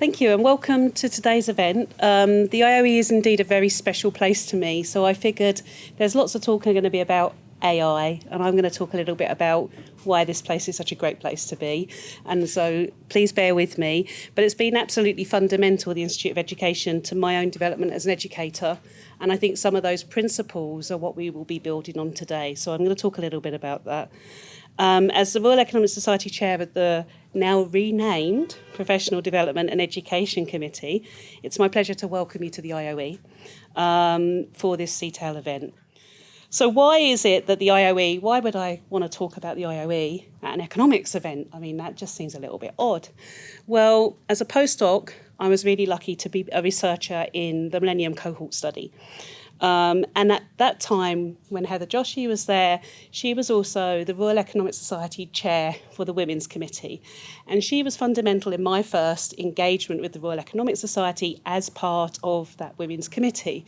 Thank you, and welcome to today's event. The IOE is indeed a very special place to me, so I figured there's lots of talk going to be about AI, and I'm going to talk a little bit about why this place is such a great place to be. And so please bear with me. But it's been absolutely fundamental, the Institute of Education, to my own development as an educator. And I think some of those principles are what we will be building on today. So I'm going to talk a little bit about that. As the Royal Economic Society Chair of the now renamed Professional Development and Education Committee, it's my pleasure to welcome you to the IOE for this CTaLE event. So why is it that the IOE, why would I want to talk about the IOE at an economics event? I mean, that just seems a little bit odd. Well, as a postdoc, I was really lucky to be a researcher in the Millennium Cohort Study. And at that time, when Heather Joshi was there, she was also the Royal Economic Society Chair for the Women's Committee. And she was fundamental in my first engagement with the Royal Economic Society as part of that Women's Committee.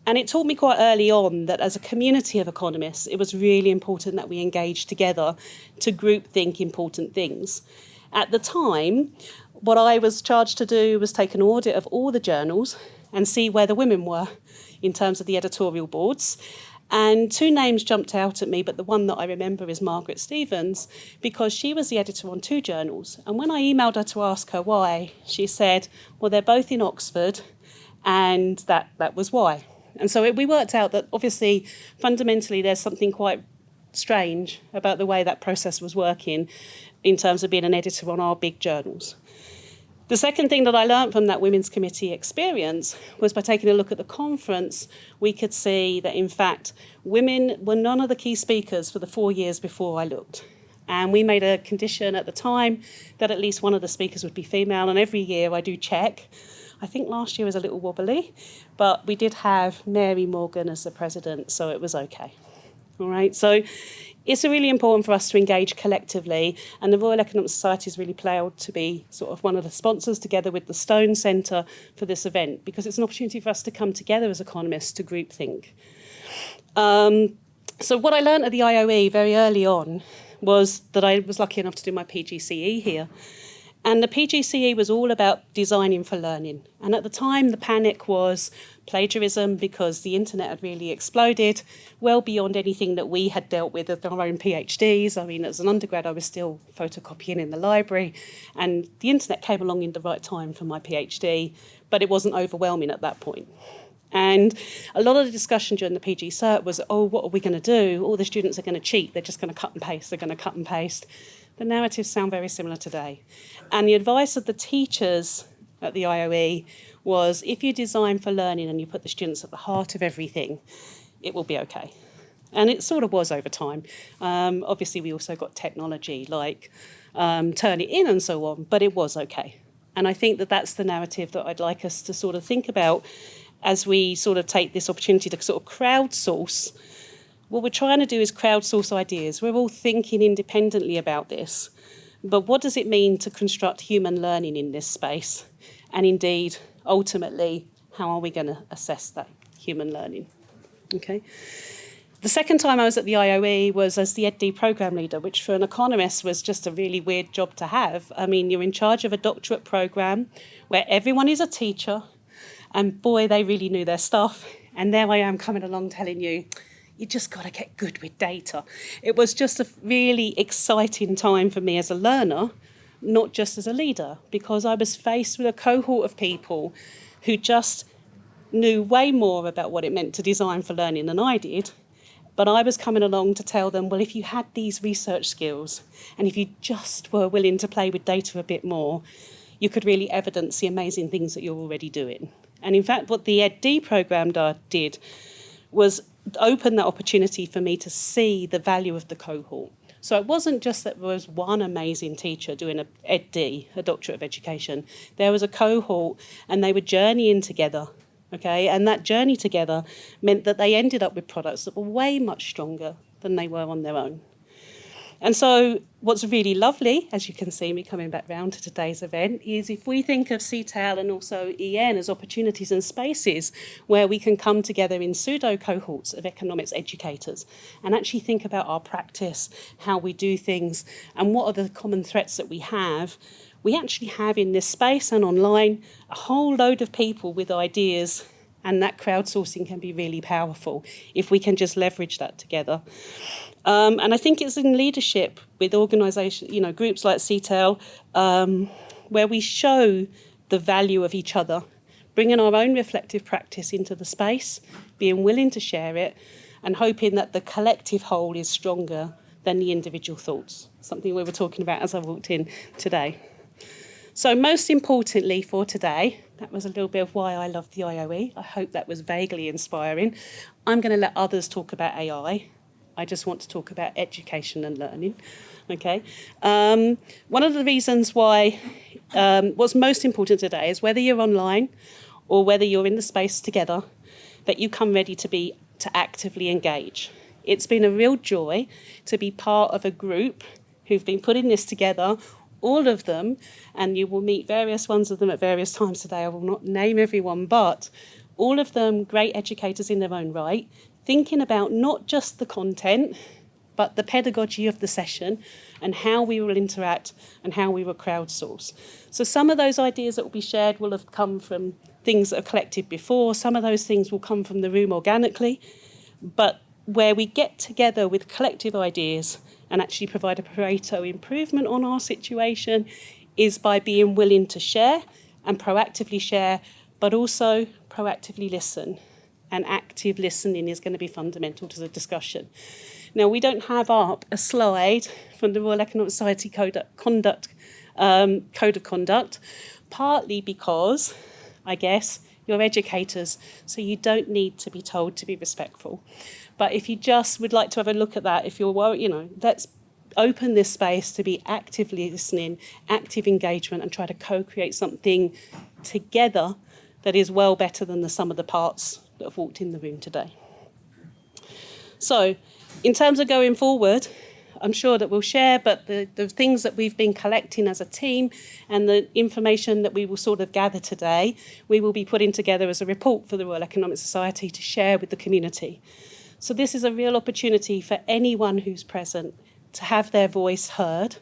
And it taught me quite early on that as a community of economists, it was really important that we engage together to group think important things. At the time, what I was charged to do was take an audit of all the journals and see where the women were in terms of the editorial boards. And two names jumped out at me, but the one that I remember is Margaret Stevens, because she was the editor on two journals. And when I emailed her to ask her why, she said, well, they're both in Oxford, and that was why. And so we worked out that obviously, fundamentally, there's something quite strange about the way that process was working in terms of being an editor on our big journals. The second thing that I learned from that Women's Committee experience was by taking a look at the conference, we could see that, in fact, women were none of the key speakers for the 4 years before I looked. And we made a condition at the time that at least one of the speakers would be female, and every year I do check. I think last year was a little wobbly, but we did have Mary Morgan as the president, so it was okay. All right, so it's really important for us to engage collectively, and the Royal Economic Society is really proud to be sort of one of the sponsors together with the Stone Centre for this event, because it's an opportunity for us to come together as economists to group think. So what I learned at the IOE very early on was that I was lucky enough to do my PGCE here. And the PGCE was all about designing for learning. And at the time, the panic was plagiarism because the internet had really exploded, well beyond anything that we had dealt with at our own PhDs. I mean, as an undergrad, I was still photocopying in the library. And the internet came along in the right time for my PhD, but it wasn't overwhelming at that point. And a lot of the discussion during the PG Cert was, oh, what are we going to do? All the students are going to cheat. They're just going to cut and paste. They're going to cut and paste. The narratives sound very similar today. And the advice of the teachers at the IOE was, if you design for learning and you put the students at the heart of everything, it will be okay. And it sort of was over time. Obviously, we also got technology like Turn It In and so on, but it was okay. And I think that that's the narrative that I'd like us to sort of think about as we sort of take this opportunity to sort of crowdsource. What we're trying to do is crowdsource ideas. We're all thinking independently about this. But what does it mean to construct human learning in this space? And indeed, ultimately, how are we going to assess that human learning? Okay. The second time I was at the IOE was as the EdD program leader, which for an economist was just a really weird job to have. I mean, you're in charge of a doctorate program where everyone is a teacher, and boy, they really knew their stuff. And there I am coming along telling you, you just got to get good with data. It was just a really exciting time for me as a learner, not just as a leader, because I was faced with a cohort of people who just knew way more about what it meant to design for learning than I did. But I was coming along to tell them, well, if you had these research skills and if you just were willing to play with data a bit more, you could really evidence the amazing things that you're already doing. And in fact, what the EdD programme did was open that opportunity for me to see the value of the cohort. So it wasn't just that there was one amazing teacher doing an EdD, a Doctorate of Education. There was a cohort and they were journeying together, okay? And that journey together meant that they ended up with products that were way much stronger than they were on their own. And so what's really lovely, as you can see me coming back round to today's event, is if we think of CTaLE and also EN as opportunities and spaces where we can come together in pseudo cohorts of economics educators and actually think about our practice, how we do things, and what are the common threats that we have, we actually have in this space and online a whole load of people with ideas, and that crowdsourcing can be really powerful if we can just leverage that together. And I think it's in leadership with organisations, groups like CTaLE, where we show the value of each other, bringing our own reflective practice into the space, being willing to share it, and hoping that the collective whole is stronger than the individual thoughts, something we were talking about as I walked in today. So most importantly for today, that was a little bit of why I love the IOE. I hope that was vaguely inspiring. I'm going to let others talk about AI. I just want to talk about education and learning. Okay. One of the reasons why what's most important today is whether you're online or whether you're in the space together, that you come ready to actively engage. It's been a real joy to be part of a group who've been putting this together, all of them, and you will meet various ones of them at various times today. I will not name everyone, but all of them great educators in their own right, thinking about not just the content, but the pedagogy of the session and how we will interact and how we will crowdsource. So some of those ideas that will be shared will have come from things that are collected before. Some of those things will come from the room organically, but where we get together with collective ideas and actually provide a Pareto improvement on our situation is by being willing to share and proactively share, but also proactively listen. And active listening is going to be fundamental to the discussion. Now, we don't have up a slide from the Royal Economic Society Code of Conduct, partly because, I guess, you're educators, so you don't need to be told to be respectful. But if you just would like to have a look at that, if you're worried, let's open this space to be actively listening, active engagement, and try to co-create something together that is well better than the sum of the parts that have walked in the room today. So, in terms of going forward, I'm sure that we'll share, but the things that we've been collecting as a team and the information that we will sort of gather today, we will be putting together as a report for the Royal Economic Society to share with the community. So this is a real opportunity for anyone who's present to have their voice heard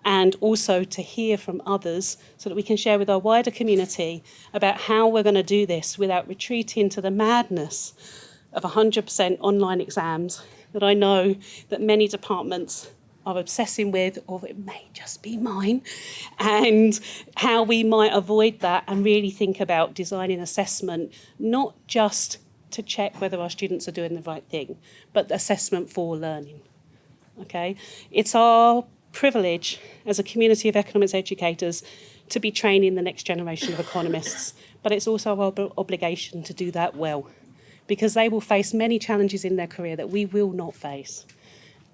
and also to hear from others so that we can share with our wider community about how we're going to do this without retreating to the madness of 100% online exams that I know that many departments are obsessing with, or it may just be mine, and how we might avoid that and really think about designing assessment, not just to check whether our students are doing the right thing, but assessment for learning. Okay? It's our privilege as a community of economics educators to be training the next generation of economists, but it's also our obligation to do that well, because they will face many challenges in their career that we will not face.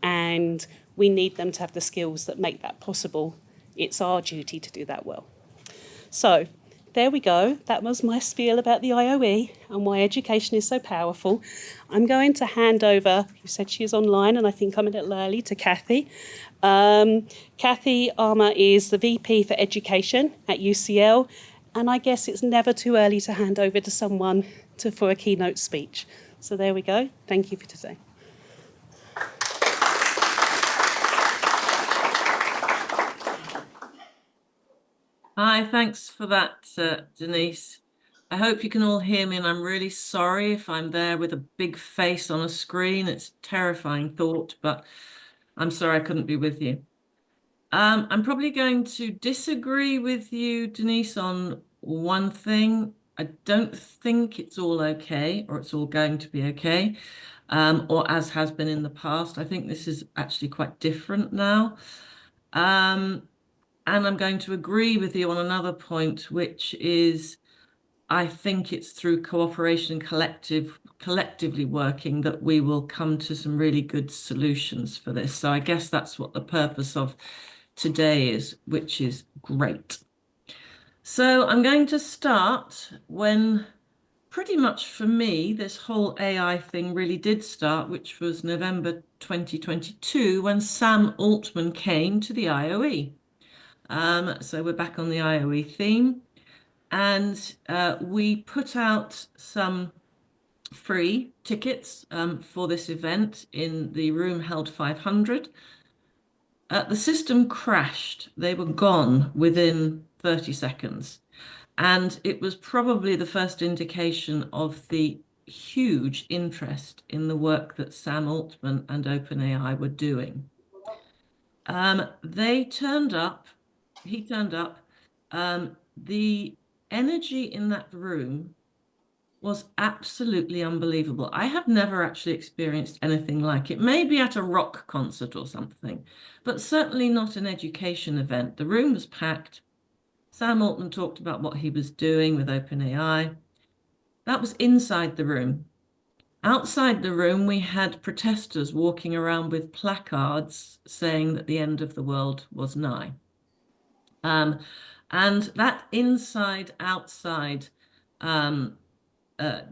And we need them to have the skills that make that possible. It's our duty to do that well. So, there we go. That was my spiel about the IOE and why education is so powerful. I'm going to hand over, you said she is online, and I think I'm a little early, to Kathy. Kathy Armour is the VP for Education at UCL, and I guess it's never too early to hand over to someone for a keynote speech. So there we go. Thank you for today. Hi, thanks for that, Denise. I hope you can all hear me, and I'm really sorry if I'm there with a big face on a screen. It's a terrifying thought, but I'm sorry I couldn't be with you. I'm probably going to disagree with you, Denise, on one thing. I don't think it's all okay, or it's all going to be okay, or as has been in the past. I think this is actually quite different now. And I'm going to agree with you on another point, which is I think it's through cooperation and collectively working that we will come to some really good solutions for this. So I guess that's what the purpose of today is, which is great. So I'm going to start when pretty much for me, this whole AI thing really did start, which was November 2022, when Sam Altman came to the IOE. So we're back on the IOE theme, and we put out some free tickets for this event in the room held 500. The system crashed. They were gone within 30 seconds. And it was probably the first indication of the huge interest in the work that Sam Altman and OpenAI were doing. They turned up, he turned up. The energy in that room was absolutely unbelievable. I have never actually experienced anything like it. Maybe at a rock concert or something, but certainly not an education event. The room was packed. Sam Altman talked about what he was doing with OpenAI. That was inside the room. Outside the room, we had protesters walking around with placards saying that the end of the world was nigh. And that inside outside, um, uh,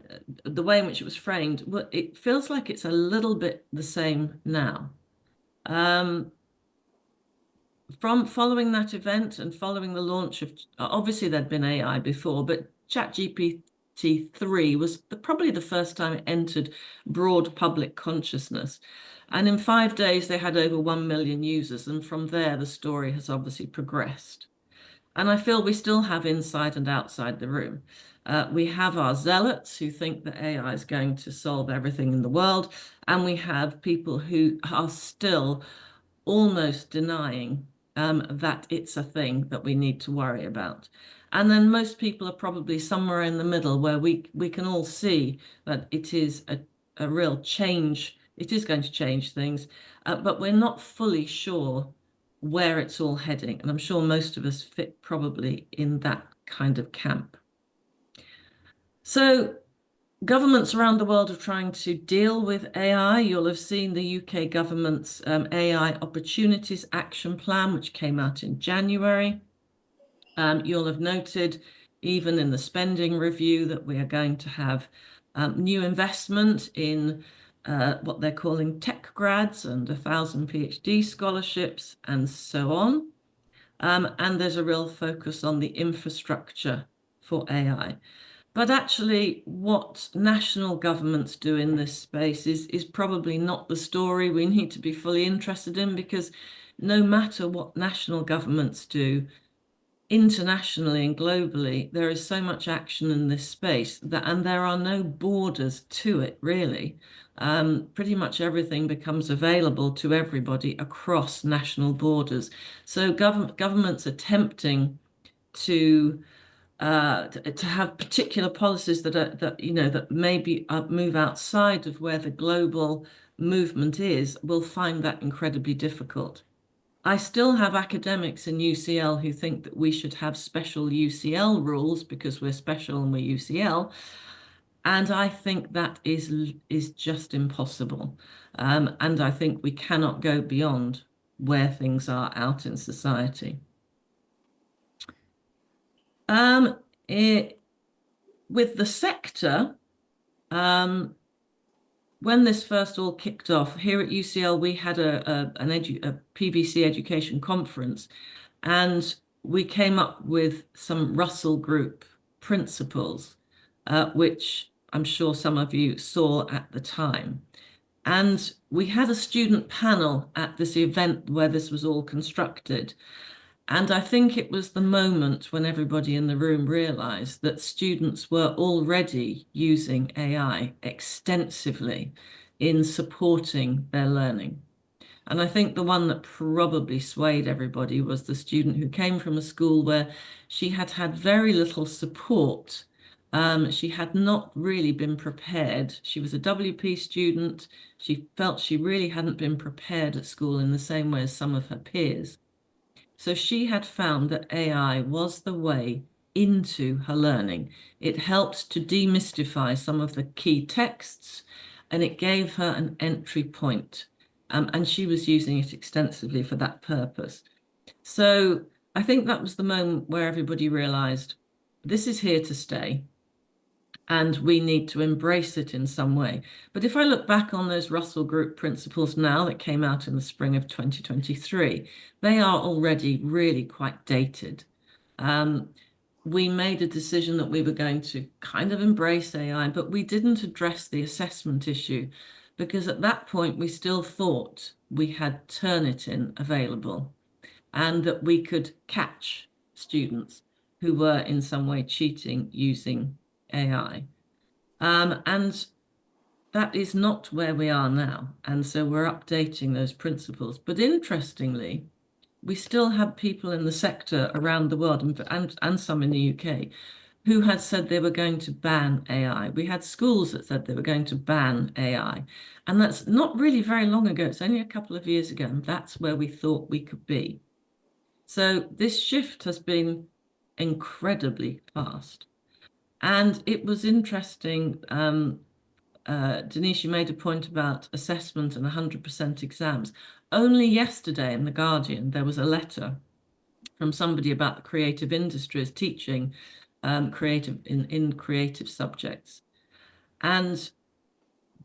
the way in which it was framed, it feels like it's a little bit the same now. From following that event and following the launch of, obviously there'd been AI before, but ChatGPT 3 was probably the first time it entered broad public consciousness. And in 5 days, they had over 1 million users. And from there, the story has obviously progressed. And I feel we still have inside and outside the room. We have our zealots who think that AI is going to solve everything in the world. And we have people who are still almost denying that it's a thing that we need to worry about. And then most people are probably somewhere in the middle where we can all see that it is a real change. It is going to change things, but we're not fully sure where it's all heading. And I'm sure most of us fit probably in that kind of camp. So governments around the world are trying to deal with AI. You'll have seen the UK government's AI Opportunities Action Plan, which came out in January. You'll have noted, even in the spending review, that we are going to have new investment in what they're calling tech grads and 1,000 PhD scholarships and so on. And there's a real focus on the infrastructure for AI. But actually, what national governments do in this space is probably not the story we need to be fully interested in, because no matter what national governments do, internationally and globally, there is so much action in this space and there are no borders to it, really. Pretty much everything becomes available to everybody across national borders. So governments attempting to have particular policies that maybe move outside of where the global movement is will find that incredibly difficult. I still have academics in UCL who think that we should have special UCL rules because we're special and we're UCL. And I think that is just impossible. And I think we cannot go beyond where things are out in society. With the sector, when this first all kicked off, here at UCL, we had a PVC education conference, and we came up with some Russell Group principles, which I'm sure some of you saw at the time. And we had a student panel at this event where this was all constructed. And I think it was the moment when everybody in the room realized that students were already using AI extensively in supporting their learning. And I think the one that probably swayed everybody was the student who came from a school where she had had very little support. She had not really been prepared. She was a WP student. She felt she really hadn't been prepared at school in the same way as some of her peers. So she had found that AI was the way into her learning. It helped to demystify some of the key texts, and it gave her an entry point. And she was using it extensively for that purpose. So I think that was the moment where everybody realized this is here to stay and we need to embrace it in some way. But if I look back on those Russell Group principles now that came out in the spring of 2023, they are already really quite dated. We made a decision that we were going to kind of embrace AI, but we didn't address the assessment issue. because at that point we still thought we had Turnitin available and that we could catch students who were in some way cheating using AI. And that is not where we are now. And so we're updating those principles. But interestingly, we still have people in the sector around the world and some in the UK who had said they were going to ban AI. We had schools that said they were going to ban AI. And that's not really very long ago. It's only a couple of years ago. And that's where we thought we could be. So this shift has been incredibly fast. And it was interesting. Denise, you made a point about assessment and 100% exams. Only yesterday in The Guardian, there was a letter from somebody about the creative industries teaching creative in creative subjects. And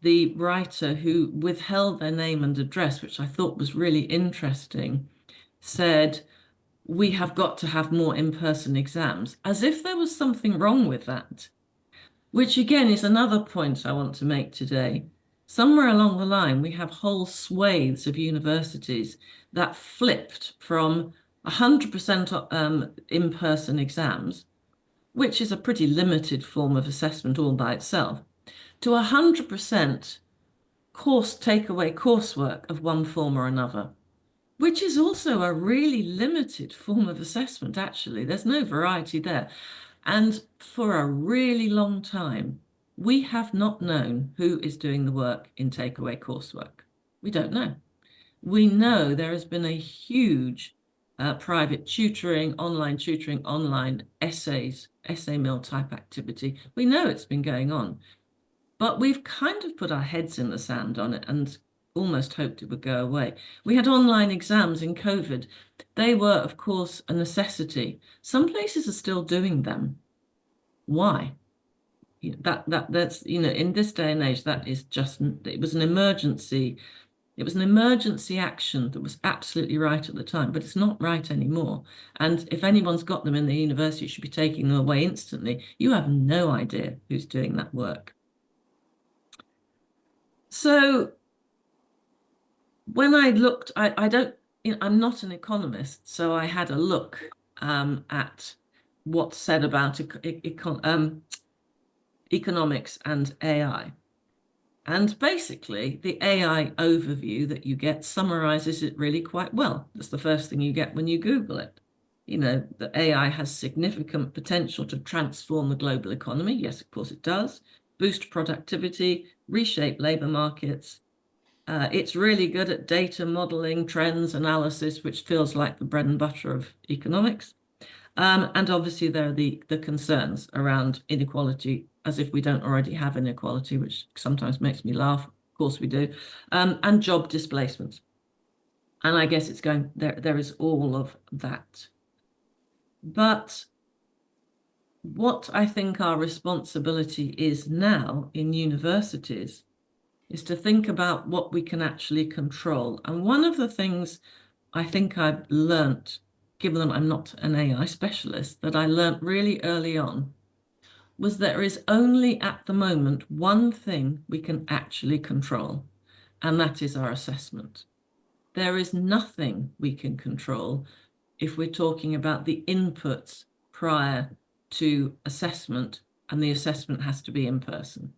the writer, who withheld their name and address, which I thought was really interesting, said, we have got to have more in-person exams, as if there was something wrong with that. Which again is another point I want to make today. Somewhere along the line, we have whole swathes of universities that flipped from 100% in-person exams, which is a pretty limited form of assessment all by itself, to 100% course takeaway coursework of one form or another, which is also a really limited form of assessment, actually. There's no variety there. And for a really long time, we have not known who is doing the work in takeaway coursework. We don't know. We know there has been a huge private tutoring, online essays, essay mill type activity. We know it's been going on, but we've kind of put our heads in the sand on it and almost hoped it would go away. We had online exams in COVID. They were, of course, a necessity. Some places are still doing them. Why? That's, in this day and age, that is just, it was an emergency. It was an emergency action that was absolutely right at the time, but it's not right anymore. And if anyone's got them in the university, you should be taking them away instantly. You have no idea who's doing that work. So when I looked, I don't, I'm not an economist, so I had a look at what's said about economics and AI. And basically, the AI overview that you get summarizes it really quite well. That's the first thing you get when you Google it. The AI has significant potential to transform the global economy. Yes, of course it does. Boost productivity, reshape labor markets. It's really good at data modeling, trends, analysis, which feels like the bread and butter of economics. And obviously there are the concerns around inequality, as if we don't already have inequality, which sometimes makes me laugh. Of course we do. And job displacement. And I guess it's going, there is all of that. But what I think our responsibility is now in universities is to think about what we can actually control. And one of the things I think I've learnt, given that I'm not an AI specialist, that I learnt really early on, was there is only at the moment one thing we can actually control, and that is our assessment. There is nothing we can control if we're talking about the inputs prior to assessment, and the assessment has to be in person.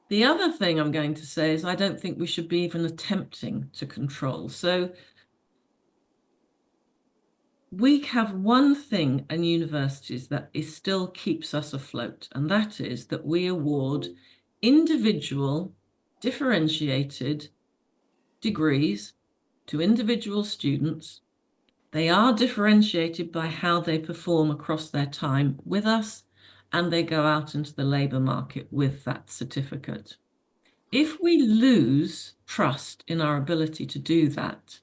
The other thing I'm going to say is I don't think we should be even attempting to control. So we have one thing in universities that still keeps us afloat, and that is that we award individual differentiated degrees to individual students. They are differentiated by how they perform across their time with us, and they go out into the labour market with that certificate. If we lose trust in our ability to do that,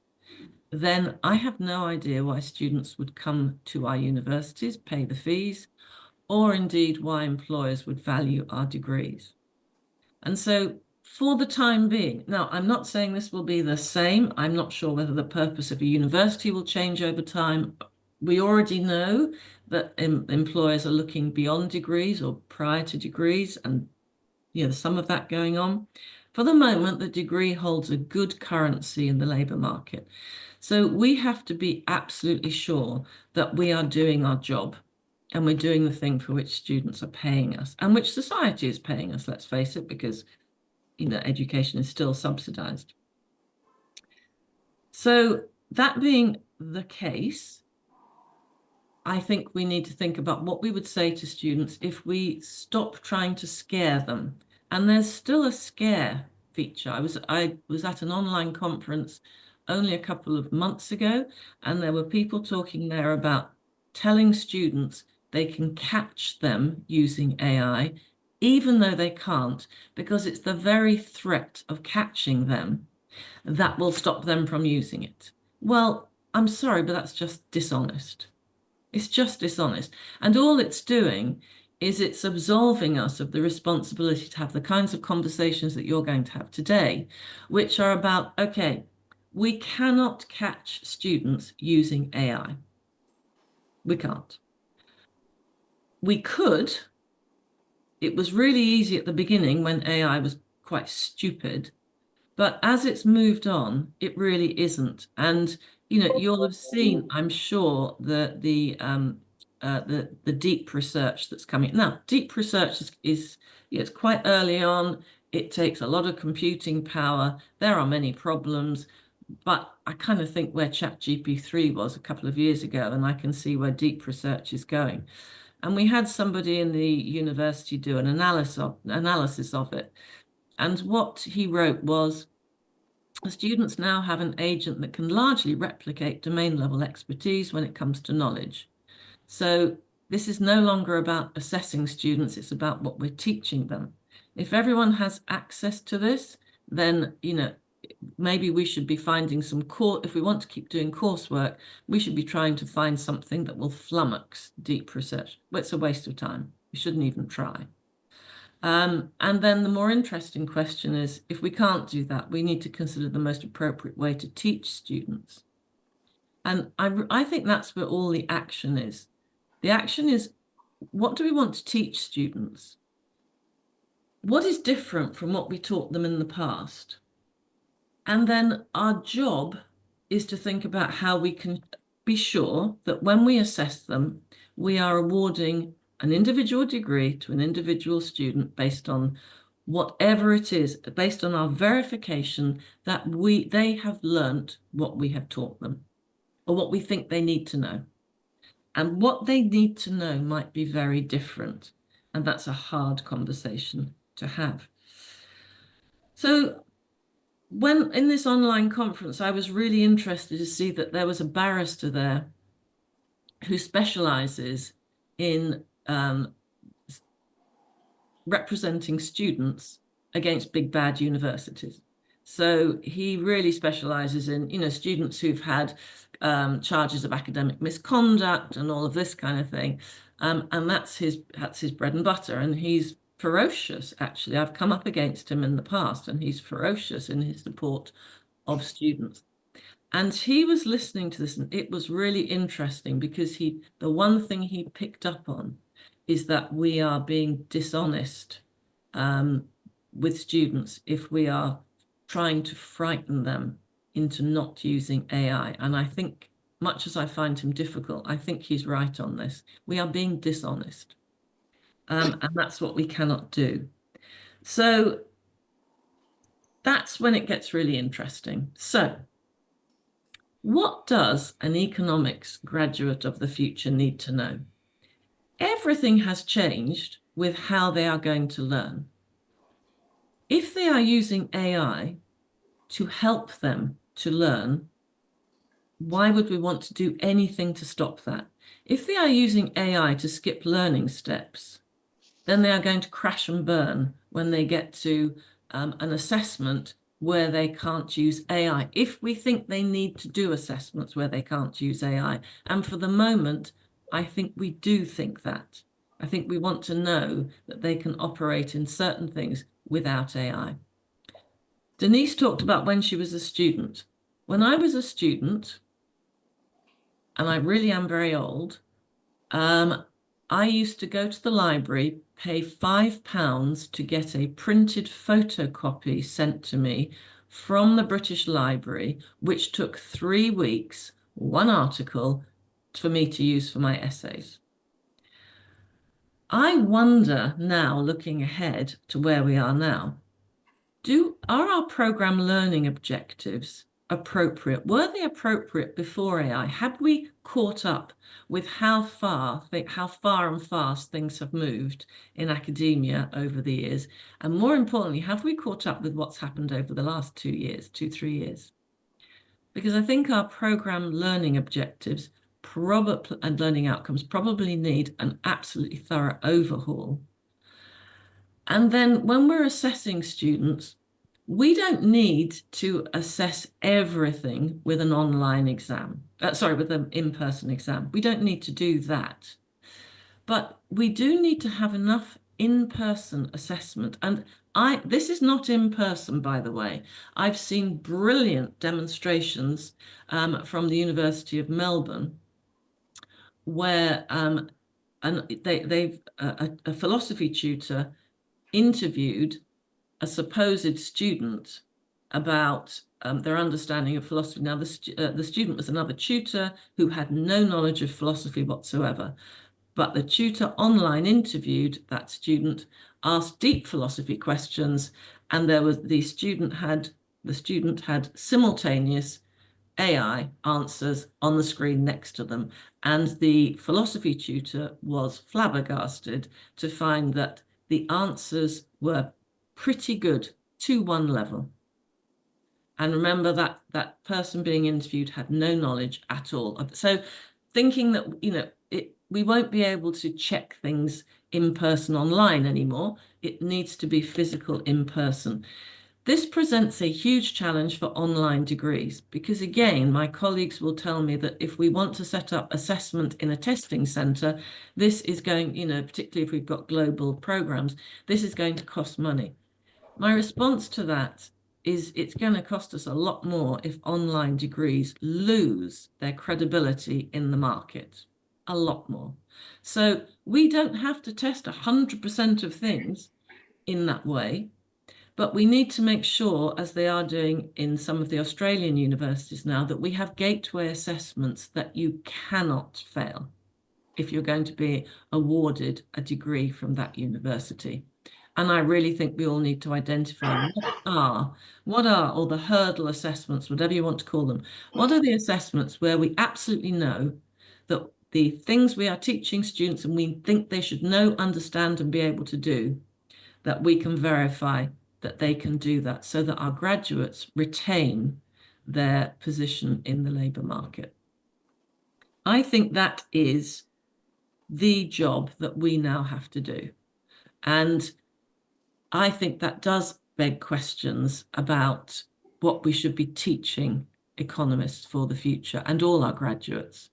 then I have no idea why students would come to our universities, pay the fees, or indeed why employers would value our degrees. And so for the time being, now I'm not saying this will be the same. I'm not sure whether the purpose of a university will change over time. We already know that employers are looking beyond degrees or prior to degrees, and there's some of that going on. For the moment, the degree holds a good currency in the labour market. So we have to be absolutely sure that we are doing our job and we're doing the thing for which students are paying us and which society is paying us, let's face it, because education is still subsidised. So that being the case, I think we need to think about what we would say to students if we stop trying to scare them. And there's still a scare feature. I was at an online conference only a couple of months ago, and there were people talking there about telling students they can catch them using AI, even though they can't, because it's the very threat of catching them that will stop them from using it. Well, I'm sorry, but that's just dishonest. It's just dishonest. And all it's doing is it's absolving us of the responsibility to have the kinds of conversations that you're going to have today, which are about, okay, we cannot catch students using AI. We can't. We could. It was really easy at the beginning when AI was quite stupid. But as it's moved on, it really isn't. And you'll have seen, I'm sure, the deep research that's coming. Now, deep research is it's quite early on. It takes a lot of computing power. There are many problems, but I kind of think where ChatGPT was a couple of years ago, and I can see where deep research is going. And we had somebody in the university do an analysis of it. And what he wrote was, students now have an agent that can largely replicate domain level expertise when it comes to knowledge. So this is no longer about assessing students, it's about what we're teaching them. If everyone has access to this, then, maybe we should be finding some if we want to keep doing coursework, we should be trying to find something that will flummox deep research. But it's a waste of time. We shouldn't even try. And then the more interesting question is, if we can't do that, we need to consider the most appropriate way to teach students. And I think that's where all the action is. The action is, what do we want to teach students? What is different from what we taught them in the past? And then our job is to think about how we can be sure that when we assess them, we are awarding an individual degree to an individual student based on whatever it is, based on our verification that they have learnt what we have taught them or what we think they need to know. And what they need to know might be very different. And that's a hard conversation to have. So when in this online conference, I was really interested to see that there was a barrister there who specializes in representing students against big bad universities. So he really specializes in, students who've had charges of academic misconduct and all of this kind of thing. And that's his bread and butter. And he's ferocious, actually. I've come up against him in the past, and he's ferocious in his support of students. And he was listening to this, and it was really interesting because the one thing he picked up on is that we are being dishonest with students if we are trying to frighten them into not using AI. And I think, much as I find him difficult, I think he's right on this. We are being dishonest. And that's what we cannot do. So that's when it gets really interesting. So what does an economics graduate of the future need to know? Everything has changed with how they are going to learn. If they are using AI to help them to learn, why would we want to do anything to stop that? If they are using AI to skip learning steps, then they are going to crash and burn when they get to an assessment where they can't use AI. If we think they need to do assessments where they can't use AI, and for the moment, I think we do think that. I think we want to know that they can operate in certain things without AI. Denise talked about when she was a student. When I was a student, and I really am very old, I used to go to the library, pay £5 to get a printed photocopy sent to me from the British Library, which took 3 weeks, one article, for me to use for my essays. I wonder now, looking ahead to where we are now, are our program learning objectives appropriate? Were they appropriate before AI? Had we caught up with how far and fast things have moved in academia over the years? And more importantly, have we caught up with what's happened over the last 2 years, 3 years? Because I think our program learning objectives and learning outcomes probably need an absolutely thorough overhaul. And then when we're assessing students, we don't need to assess everything with an online exam. With an in-person exam. We don't need to do that. But we do need to have enough in-person assessment. And this is not in person, by the way. I've seen brilliant demonstrations from the University of Melbourne where a philosophy tutor interviewed a supposed student about their understanding of philosophy. Now, the student was another tutor who had no knowledge of philosophy whatsoever, but the tutor online interviewed that student, asked deep philosophy questions, and the student had simultaneous AI answers on the screen next to them. And the philosophy tutor was flabbergasted to find that the answers were pretty good, 2-1 level. And remember that person being interviewed had no knowledge at all. So thinking that, we won't be able to check things in person online anymore. It needs to be physical in person. This presents a huge challenge for online degrees because, again, my colleagues will tell me that if we want to set up assessment in a testing centre, this is going, particularly if we've got global programs, this is going to cost money. My response to that is it's going to cost us a lot more if online degrees lose their credibility in the market. A lot more. So we don't have to test 100% of things in that way. But we need to make sure, as they are doing in some of the Australian universities now, that we have gateway assessments that you cannot fail if you're going to be awarded a degree from that university. And I really think we all need to identify what are all the hurdle assessments, whatever you want to call them. What are the assessments where we absolutely know that the things we are teaching students and we think they should know, understand, and be able to do, that we can verify that they can do that so that our graduates retain their position in the labour market. I think that is the job that we now have to do. And I think that does beg questions about what we should be teaching economists for the future and all our graduates.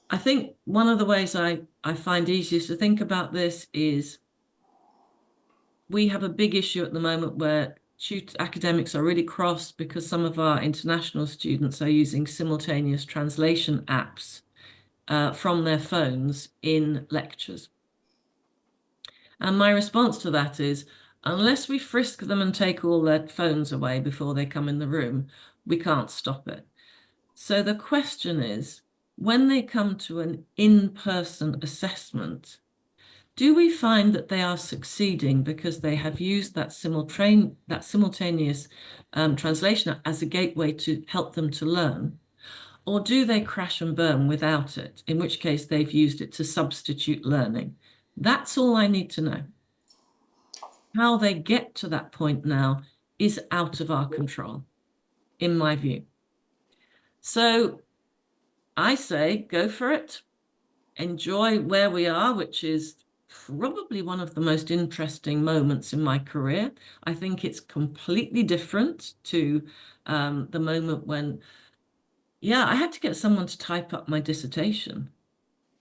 I think one of the ways I find easiest to think about this is we have a big issue at the moment where academics are really cross because some of our international students are using simultaneous translation apps from their phones in lectures. And my response to that is, unless we frisk them and take all their phones away before they come in the room, we can't stop it. So the question is, when they come to an in-person assessment, do we find that they are succeeding because they have used that simultaneous translation as a gateway to help them to learn? Or do they crash and burn without it, in which case they've used it to substitute learning? That's all I need to know. How they get to that point now is out of our control, in my view. So I say, go for it. Enjoy where we are, which is probably one of the most interesting moments in my career. I think it's completely different to the moment when, I had to get someone to type up my dissertation.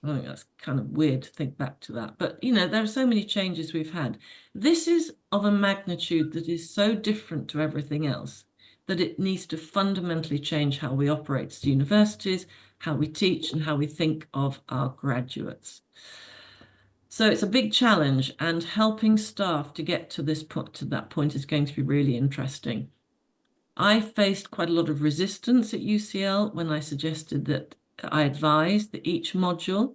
I think that's kind of weird to think back to that. But, there are so many changes we've had. This is of a magnitude that is so different to everything else that it needs to fundamentally change how we operate as universities, how we teach, and how we think of our graduates. So it's a big challenge, and helping staff to get to that point is going to be really interesting. I faced quite a lot of resistance at UCL when I suggested that I advised that each module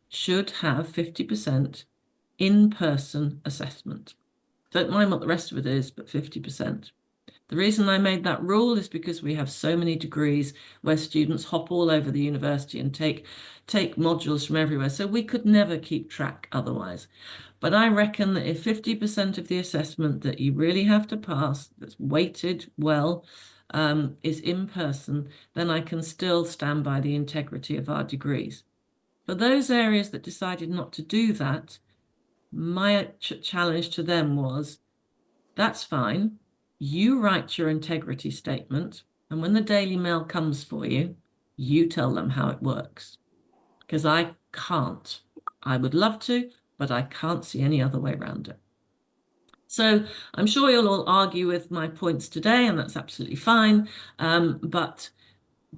should have 50% in-person assessment. Don't mind what the rest of it is, but 50%. The reason I made that rule is because we have so many degrees where students hop all over the university and take modules from everywhere. So we could never keep track otherwise. But I reckon that if 50% of the assessment that you really have to pass, that's weighted well, is in person, then I can still stand by the integrity of our degrees. For those areas that decided not to do that, my challenge to them was, that's fine. You write your integrity statement, and when the Daily Mail comes for you, you tell them how it works. Because I can't. I would love to, but I can't see any other way around it. So I'm sure you'll all argue with my points today, and that's absolutely fine. But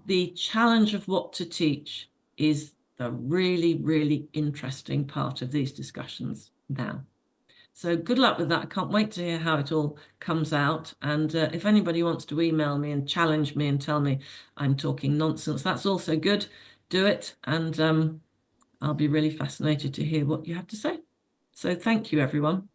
the challenge of what to teach is the really, really interesting part of these discussions now. So good luck with that. I can't wait to hear how it all comes out. And if anybody wants to email me and challenge me and tell me I'm talking nonsense, that's also good. Do it. And I'll be really fascinated to hear what you have to say. So thank you, everyone.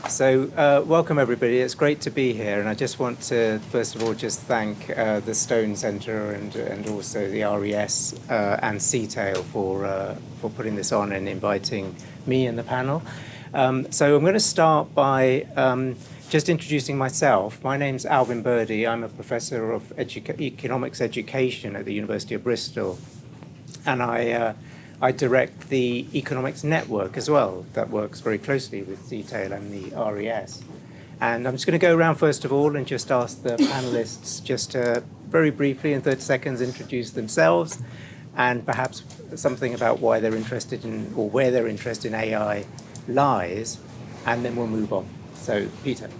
So welcome everybody, it's great to be here, and I just want to first of all just thank the Stone Centre and also the RES and CTaLE for putting this on and inviting me and the panel. So I'm going to start by just introducing myself. My name's Alvin Birdi. I'm a professor of economics education at the University of Bristol, and I direct the economics network as well that works very closely with CTaLE and the RES. And I'm just going to go around first of all and just ask the panelists just to very briefly in 30 seconds introduce themselves and perhaps something about why they're interested in or where their interest in AI lies, and then we'll move on. So Peter.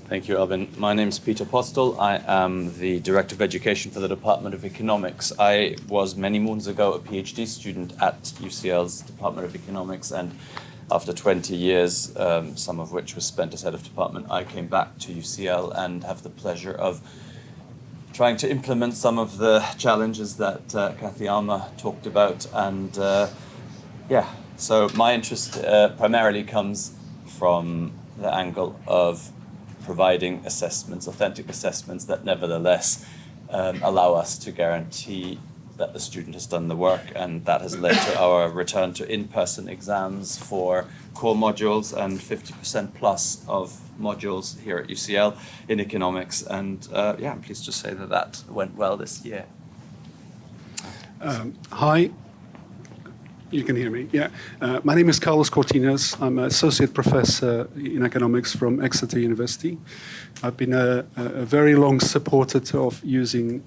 Thank you, Alvin. My name is Peter Postl. I am the Director of Education for the Department of Economics. I was many moons ago a PhD student at UCL's Department of Economics, and after 20 years, some of which was spent as head of department, I came back to UCL and have the pleasure of trying to implement some of the challenges that Kathy Armour talked about. And so my interest primarily comes from the angle of providing assessments, authentic assessments that nevertheless allow us to guarantee that the student has done the work, and that has led to our return to in-person exams for core modules and 50% plus of modules here at UCL in economics. And I'm pleased to say that that went well this year. Hi. You can hear me, yeah. My name is Carlos Cortinhas. I'm an associate professor in economics from Exeter University. I've been a very long supporter of using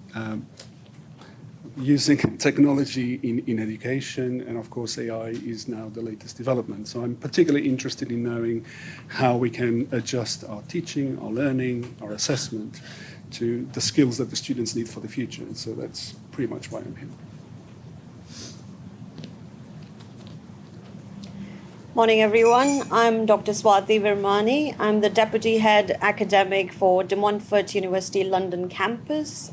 technology in education, and of course AI is now the latest development. So I'm particularly interested in knowing how we can adjust our teaching, our learning, our assessment to the skills that the students need for the future. And so that's pretty much why I'm here. Morning, everyone. I'm Dr. Swati Virmani. I'm the Deputy Head Academic for DeMonfort University London campus.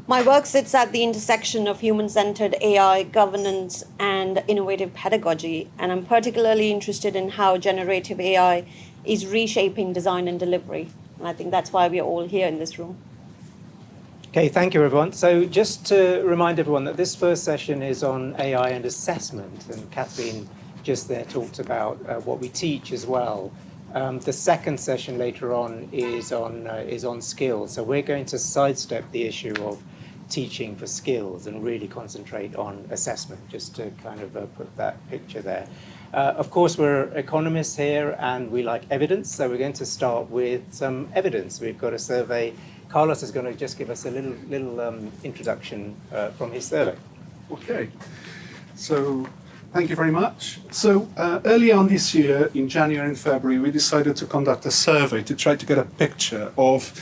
My work sits at the intersection of human-centered AI, governance, and innovative pedagogy, and I'm particularly interested in how generative AI is reshaping design and delivery. And I think that's why we are all here in this room. Okay, thank you, everyone. So just to remind everyone that this first session is on AI and assessment, and Kathleen just there talked about what we teach as well. The second session later on is on skills. So we're going to sidestep the issue of teaching for skills and really concentrate on assessment, just to kind of put that picture there. Of course, we're economists here and we like evidence. So we're going to start with some evidence. We've got a survey. Carlos is going to just give us a little introduction from his survey. Okay. So, thank you very much. So, early on this year, in January and February, we decided to conduct a survey to try to get a picture of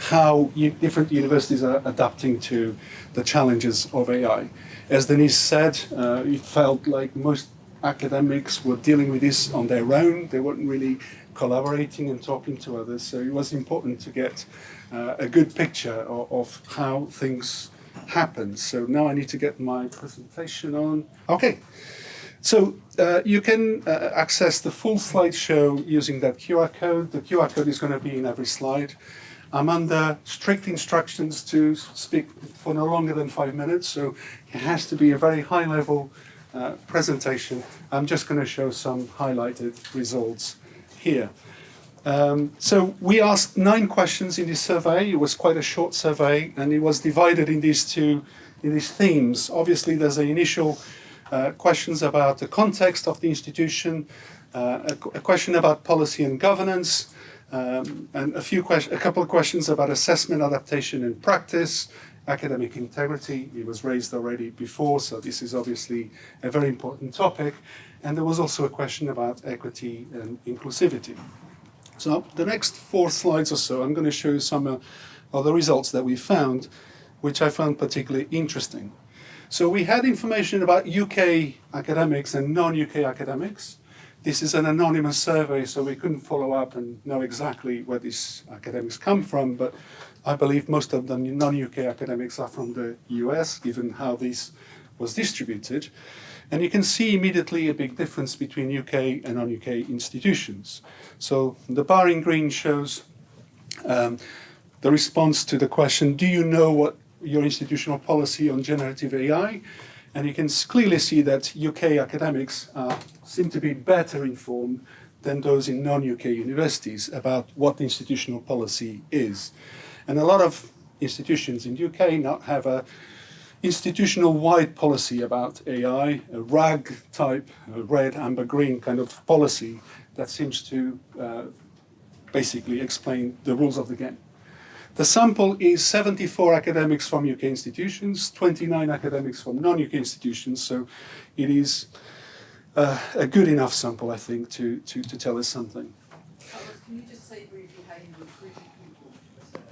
how different universities are adapting to the challenges of AI. As Denise said, it felt like most academics were dealing with this on their own. They weren't really collaborating and talking to others. So it was important to get a good picture of how things happen. So now I need to get my presentation on. Okay. So you can access the full slideshow using that QR code. The QR code is going to be in every slide. I'm under strict instructions to speak for no longer than 5 minutes, so it has to be a very high-level presentation. I'm just going to show some highlighted results here. So we asked 9 questions in this survey. It was quite a short survey, and it was divided in these themes. Obviously, there's the initial questions about the context of the institution, a question about policy and governance, and a couple of questions about assessment, adaptation, and practice, academic integrity. It was raised already before, so this is obviously a very important topic. And there was also a question about equity and inclusivity. So the next 4 slides or so, I'm going to show you some of the results that we found, which I found particularly interesting. So we had information about UK academics and non-UK academics. This is an anonymous survey, so we couldn't follow up and know exactly where these academics come from, but I believe most of them non-UK academics are from the US, given how this was distributed. And you can see immediately a big difference between UK and non-UK institutions. So the bar in green shows the response to the question, do you know what your institutional policy on generative AI? And you can clearly see that UK academics seem to be better informed than those in non-UK universities about what the institutional policy is. And a lot of institutions in the UK now have a institutional-wide policy about AI, a RAG type, a red, amber, green kind of policy that seems to basically explain the rules of the game. The sample is 74 academics from UK institutions, 29 academics from non-UK institutions, so it is a good enough sample, I think, to tell us something. Can you just say briefly how you recruited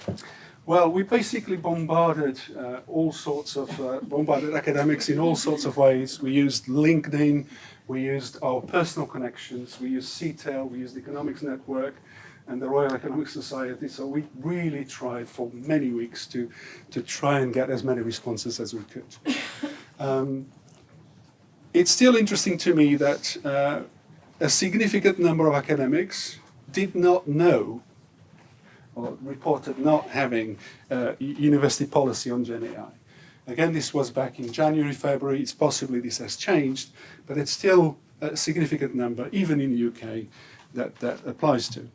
people? Well, we basically bombarded bombarded academics in all sorts of ways. We used LinkedIn, we used our personal connections, we used CTaLE, we used the Economics Network, and the Royal Economic Society. So we really tried for many weeks to try and get as many responses as we could. It's still interesting to me that a significant number of academics did not know or reported not having university policy on GenAI. Again, this was back in January, February. It's possibly this has changed, but it's still a significant number, even in the UK, that applies to.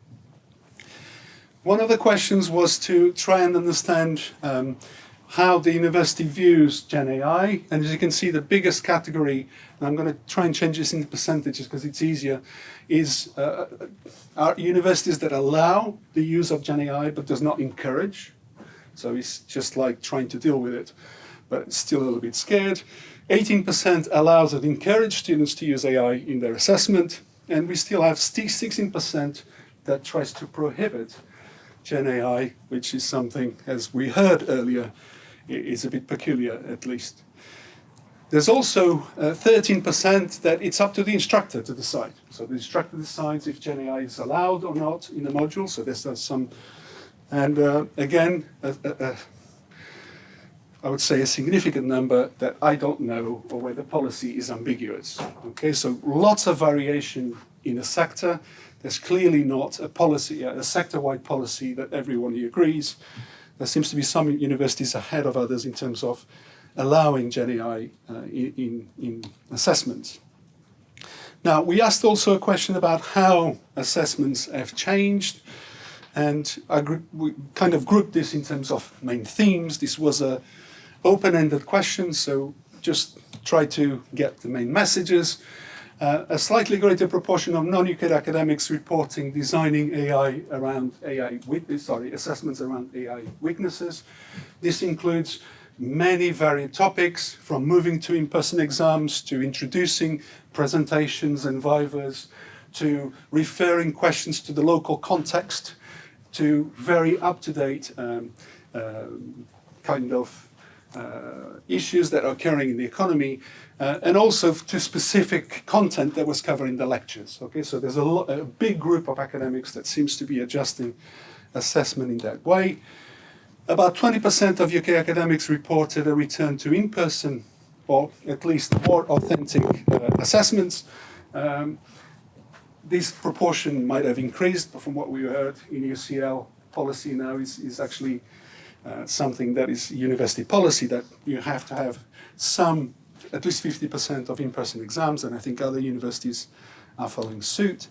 One of the questions was to try and understand how the university views GenAI. And as you can see, the biggest category, and I'm going to try and change this into percentages because it's easier, is are universities that allow the use of GenAI but does not encourage. So it's just like trying to deal with it, but it's still a little bit scared. 18% allows and encourage students to use AI in their assessment. And we still have 16% that tries to prohibit GenAI, which is something, as we heard earlier, is a bit peculiar, at least. There's also 13% that it's up to the instructor to decide. So the instructor decides if GenAI is allowed or not in the module. So there's some, and again, I would say a significant number that I don't know or where the policy is ambiguous. Okay, so lots of variation in a sector. There's clearly not a policy, a sector-wide policy that everyone agrees. There seems to be some universities ahead of others in terms of allowing GenAI in assessments. Now, we asked also a question about how assessments have changed, and we kind of grouped this in terms of main themes. This was an open-ended question, so just try to get the main messages. A slightly greater proportion of non-UK academics reporting designing assessments around AI weaknesses. This includes many varied topics, from moving to in-person exams, to introducing presentations and vivas, to referring questions to the local context, to very up-to-date kind of issues that are occurring in the economy, and also to specific content that was covered in the lectures. Okay, so there's a big group of academics that seems to be adjusting assessment in that way. About 20% of UK academics reported a return to in-person or at least more authentic assessments. This proportion might have increased, but from what we heard in UCL, policy now is actually something that is university policy, that you have to have some, at least 50% of in-person exams, and I think other universities are following suit.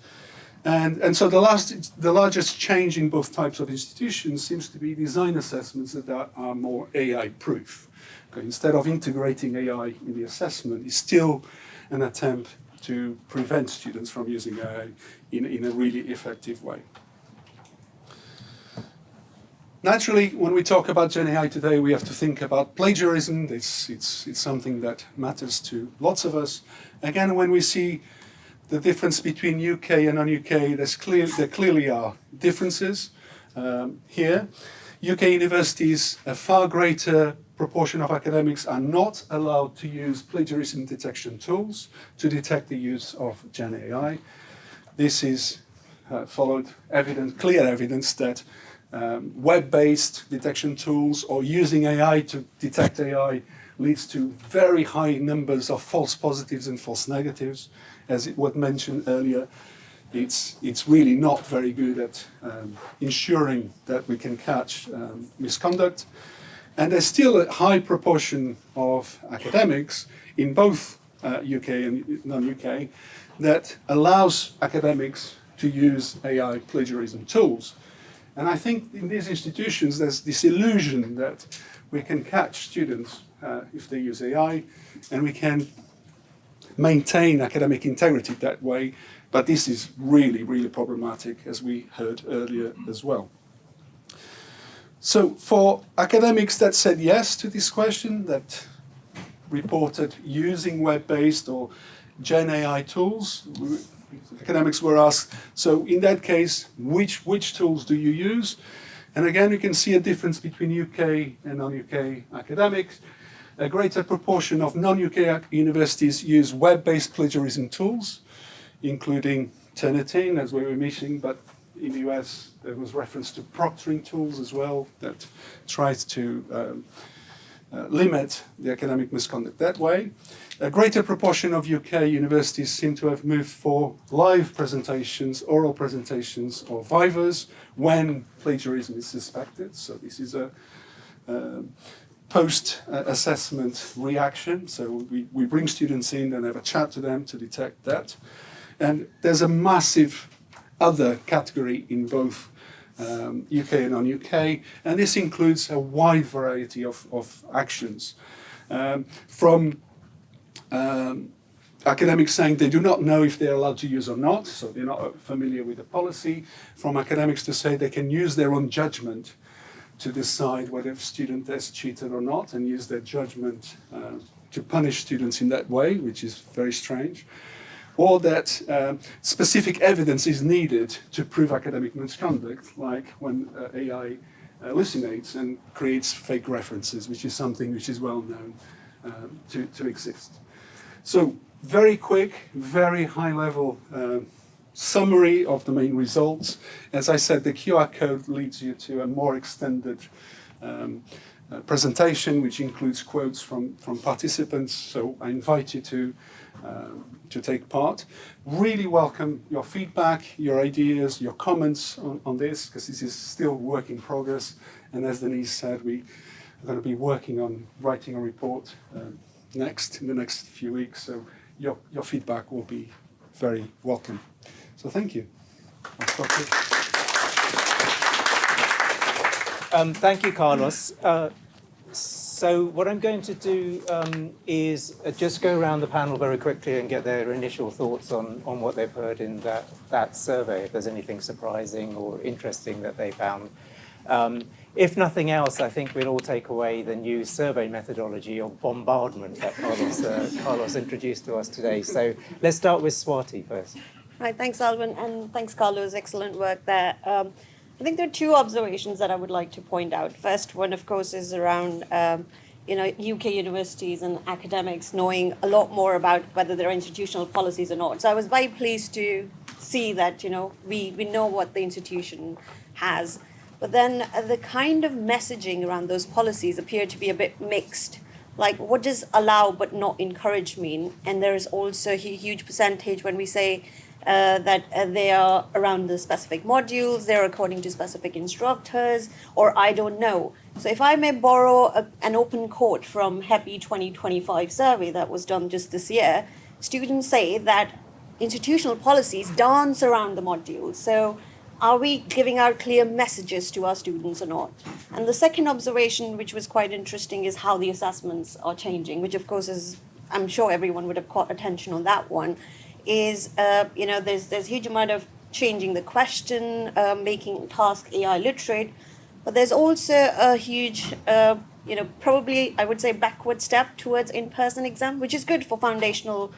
And so the largest change in both types of institutions seems to be design assessments that are more AI-proof. Okay, instead of integrating AI in the assessment, it's still an attempt to prevent students from using AI in a really effective way. Naturally, when we talk about GenAI today, we have to think about plagiarism. It's something that matters to lots of us. Again, when we see the difference between UK and non-UK, there clearly are differences here. UK universities, a far greater proportion of academics are not allowed to use plagiarism detection tools to detect the use of GenAI. This is followed clear evidence that web-based detection tools or using AI to detect AI leads to very high numbers of false positives and false negatives. As it was mentioned earlier, it's really not very good at ensuring that we can catch misconduct. And there's still a high proportion of academics in both UK and non-UK that allows academics to use AI plagiarism tools. And I think in these institutions, there's this illusion that we can catch students if they use AI, and we can maintain academic integrity that way. But this is really, really problematic, as we heard earlier as well. So for academics that said yes to this question, that reported using web-based or GenAI tools, academics were asked, so in that case, which tools do you use? And again, you can see a difference between UK and non-UK academics. A greater proportion of non-UK universities use web-based plagiarism tools, including Turnitin, as we were mentioning, but in the US, there was reference to proctoring tools as well that tries to limit the academic misconduct that way. A greater proportion of UK universities seem to have moved for live presentations, oral presentations, or vivas when plagiarism is suspected. So this is a post-assessment reaction. So we bring students in and have a chat to them to detect that. And there's a massive other category in both UK and non-UK, and this includes a wide variety of actions. From academics saying they do not know if they're allowed to use or not, so they're not familiar with the policy, from academics to say they can use their own judgment to decide whether a student has cheated or not, and use their judgment to punish students in that way, which is very strange. Or that specific evidence is needed to prove academic misconduct, like when AI hallucinates and creates fake references, which is something which is well known to exist. So very quick, very high level summary of the main results. As I said, the QR code leads you to a more extended presentation, which includes quotes from participants. So I invite you to take part. Really welcome your feedback, your ideas, your comments on this, because this is still work in progress. And as Denise said, we are going to be working on writing a report in the next few weeks. So your feedback will be very welcome. So thank you. I'll stop here. Thank you, Carlos. So what I'm going to do is just go around the panel very quickly and get their initial thoughts on what they've heard in that survey, if there's anything surprising or interesting that they found. if nothing else, I think we'll all take away the new survey methodology of bombardment that Carlos introduced to us today. So let's start with Swati first. Right, thanks, Alvin, and thanks, Carlos. Excellent work there. I think there are two observations that I would like to point out. First one, of course, is around UK universities and academics knowing a lot more about whether there are institutional policies or not. So I was very pleased to see that we know what the institution has, but then the kind of messaging around those policies appear to be a bit mixed. Like, what does allow but not encourage mean? And there is also a huge percentage when we say that they are around the specific modules, they're according to specific instructors, or I don't know. So if I may borrow an open quote from HEPI 2025 survey that was done just this year, students say that institutional policies dance around the modules. So are we giving out clear messages to our students or not? And the second observation, which was quite interesting, is how the assessments are changing, which of course is, I'm sure everyone would have caught attention on that one, is, there's a huge amount of changing the question, making task AI literate, but there's also a huge, probably I would say backward step towards in-person exam, which is good for foundational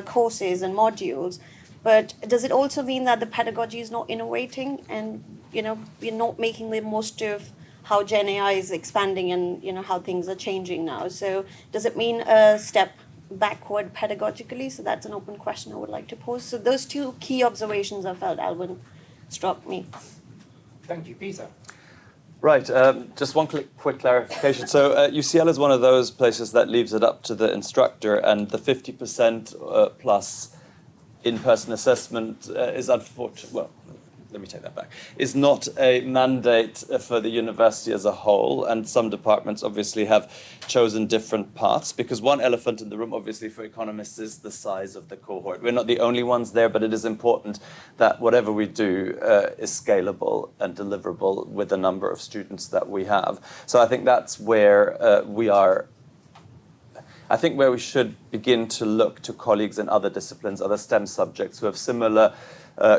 courses and modules. But does it also mean that the pedagogy is not innovating and, we're not making the most of how GenAI is expanding and, how things are changing now? So does it mean a step backward pedagogically? So that's an open question I would like to pose. So those two key observations I felt, Alvin, struck me. Thank you, Peter. Right, just one quick clarification. So UCL is one of those places that leaves it up to the instructor, and the 50% plus in-person assessment is unfortunate. Well, let me take that back. Is not a mandate for the university as a whole, and some departments obviously have chosen different paths, because one elephant in the room obviously for economists is the size of the cohort. We're not the only ones there, but it is important that whatever we do is scalable and deliverable with the number of students that we have. So I think that's where I think where we should begin to look to colleagues in other disciplines, other STEM subjects who have similar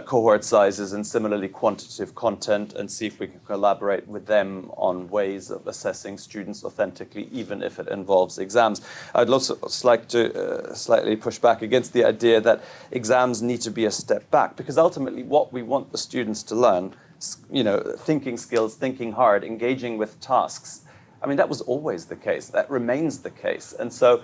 cohort sizes and similarly quantitative content, and see if we can collaborate with them on ways of assessing students authentically, even if it involves exams. I'd also like to slightly push back against the idea that exams need to be a step back, because ultimately what we want the students to learn, thinking skills, thinking hard, engaging with tasks, I mean, that was always the case. That remains the case. And so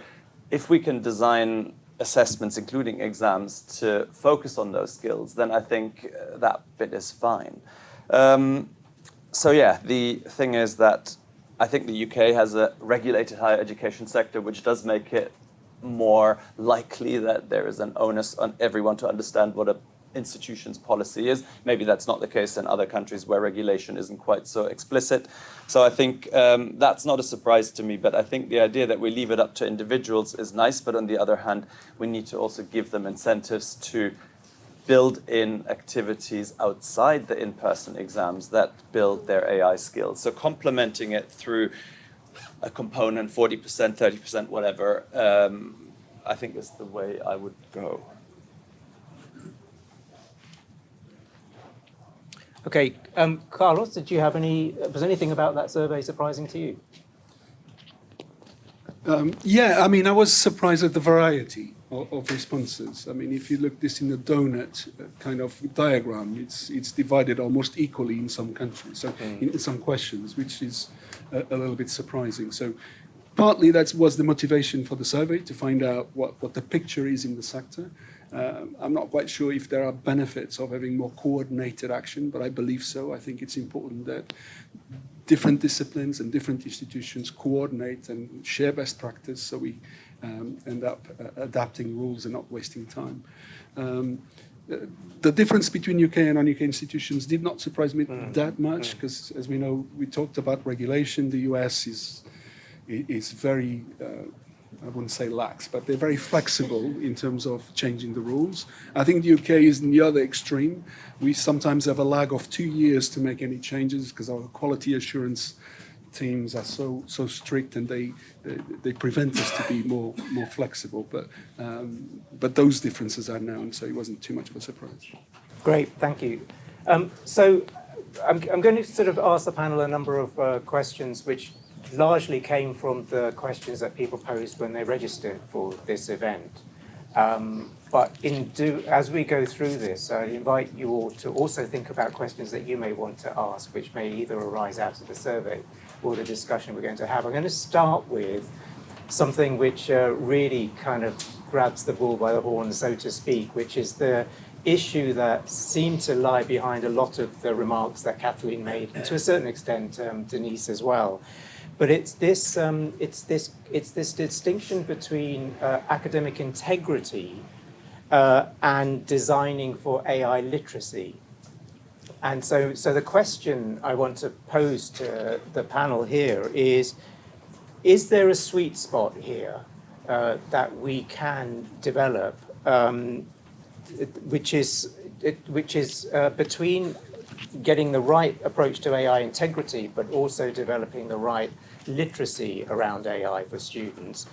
if we can design assessments, including exams, to focus on those skills, then I think that bit is fine. So yeah, the thing is that I think the UK has a regulated higher education sector, which does make it more likely that there is an onus on everyone to understand what a institution's policy is. Maybe that's not the case in other countries where regulation isn't quite so explicit. So I think that's not a surprise to me, but I think the idea that we leave it up to individuals is nice, but on the other hand, we need to also give them incentives to build in activities outside the in-person exams that build their AI skills. So complementing it through a component, 40%, 30%, whatever, I think is the way I would go. Okay, Carlos, was anything about that survey surprising to you? I was surprised at the variety of responses. I mean, if you look this in a donut kind of diagram, it's divided almost equally in some countries, so in some questions, which is a little bit surprising. So partly that was the motivation for the survey, to find out what the picture is in the sector. I'm not quite sure if there are benefits of having more coordinated action, but I believe so. I think it's important that different disciplines and different institutions coordinate and share best practice, so we end up adapting rules and not wasting time. The difference between UK and non-UK institutions did not surprise me that much, because as we know, we talked about regulation. The US is very I wouldn't say lax, but they're very flexible in terms of changing the rules. I think the UK is in the other extreme. We sometimes have a lag of 2 years to make any changes, because our quality assurance teams are so strict, and they prevent us to be more flexible. But those differences are known, so it wasn't too much of a surprise. Great, thank you. So I'm going to sort of ask the panel a number of questions which largely came from the questions that people posed when they registered for this event. But as we go through this, I invite you all to also think about questions that you may want to ask, which may either arise out of the survey or the discussion we're going to have. I'm going to start with something which really kind of grabs the bull by the horn, so to speak, which is the issue that seemed to lie behind a lot of the remarks that Kathleen made, and to a certain extent Denise as well. But it's this distinction between academic integrity and designing for AI literacy. And so the question I want to pose to the panel here is there a sweet spot here that we can develop, which is between getting the right approach to AI integrity, but also developing the right literacy around AI for students?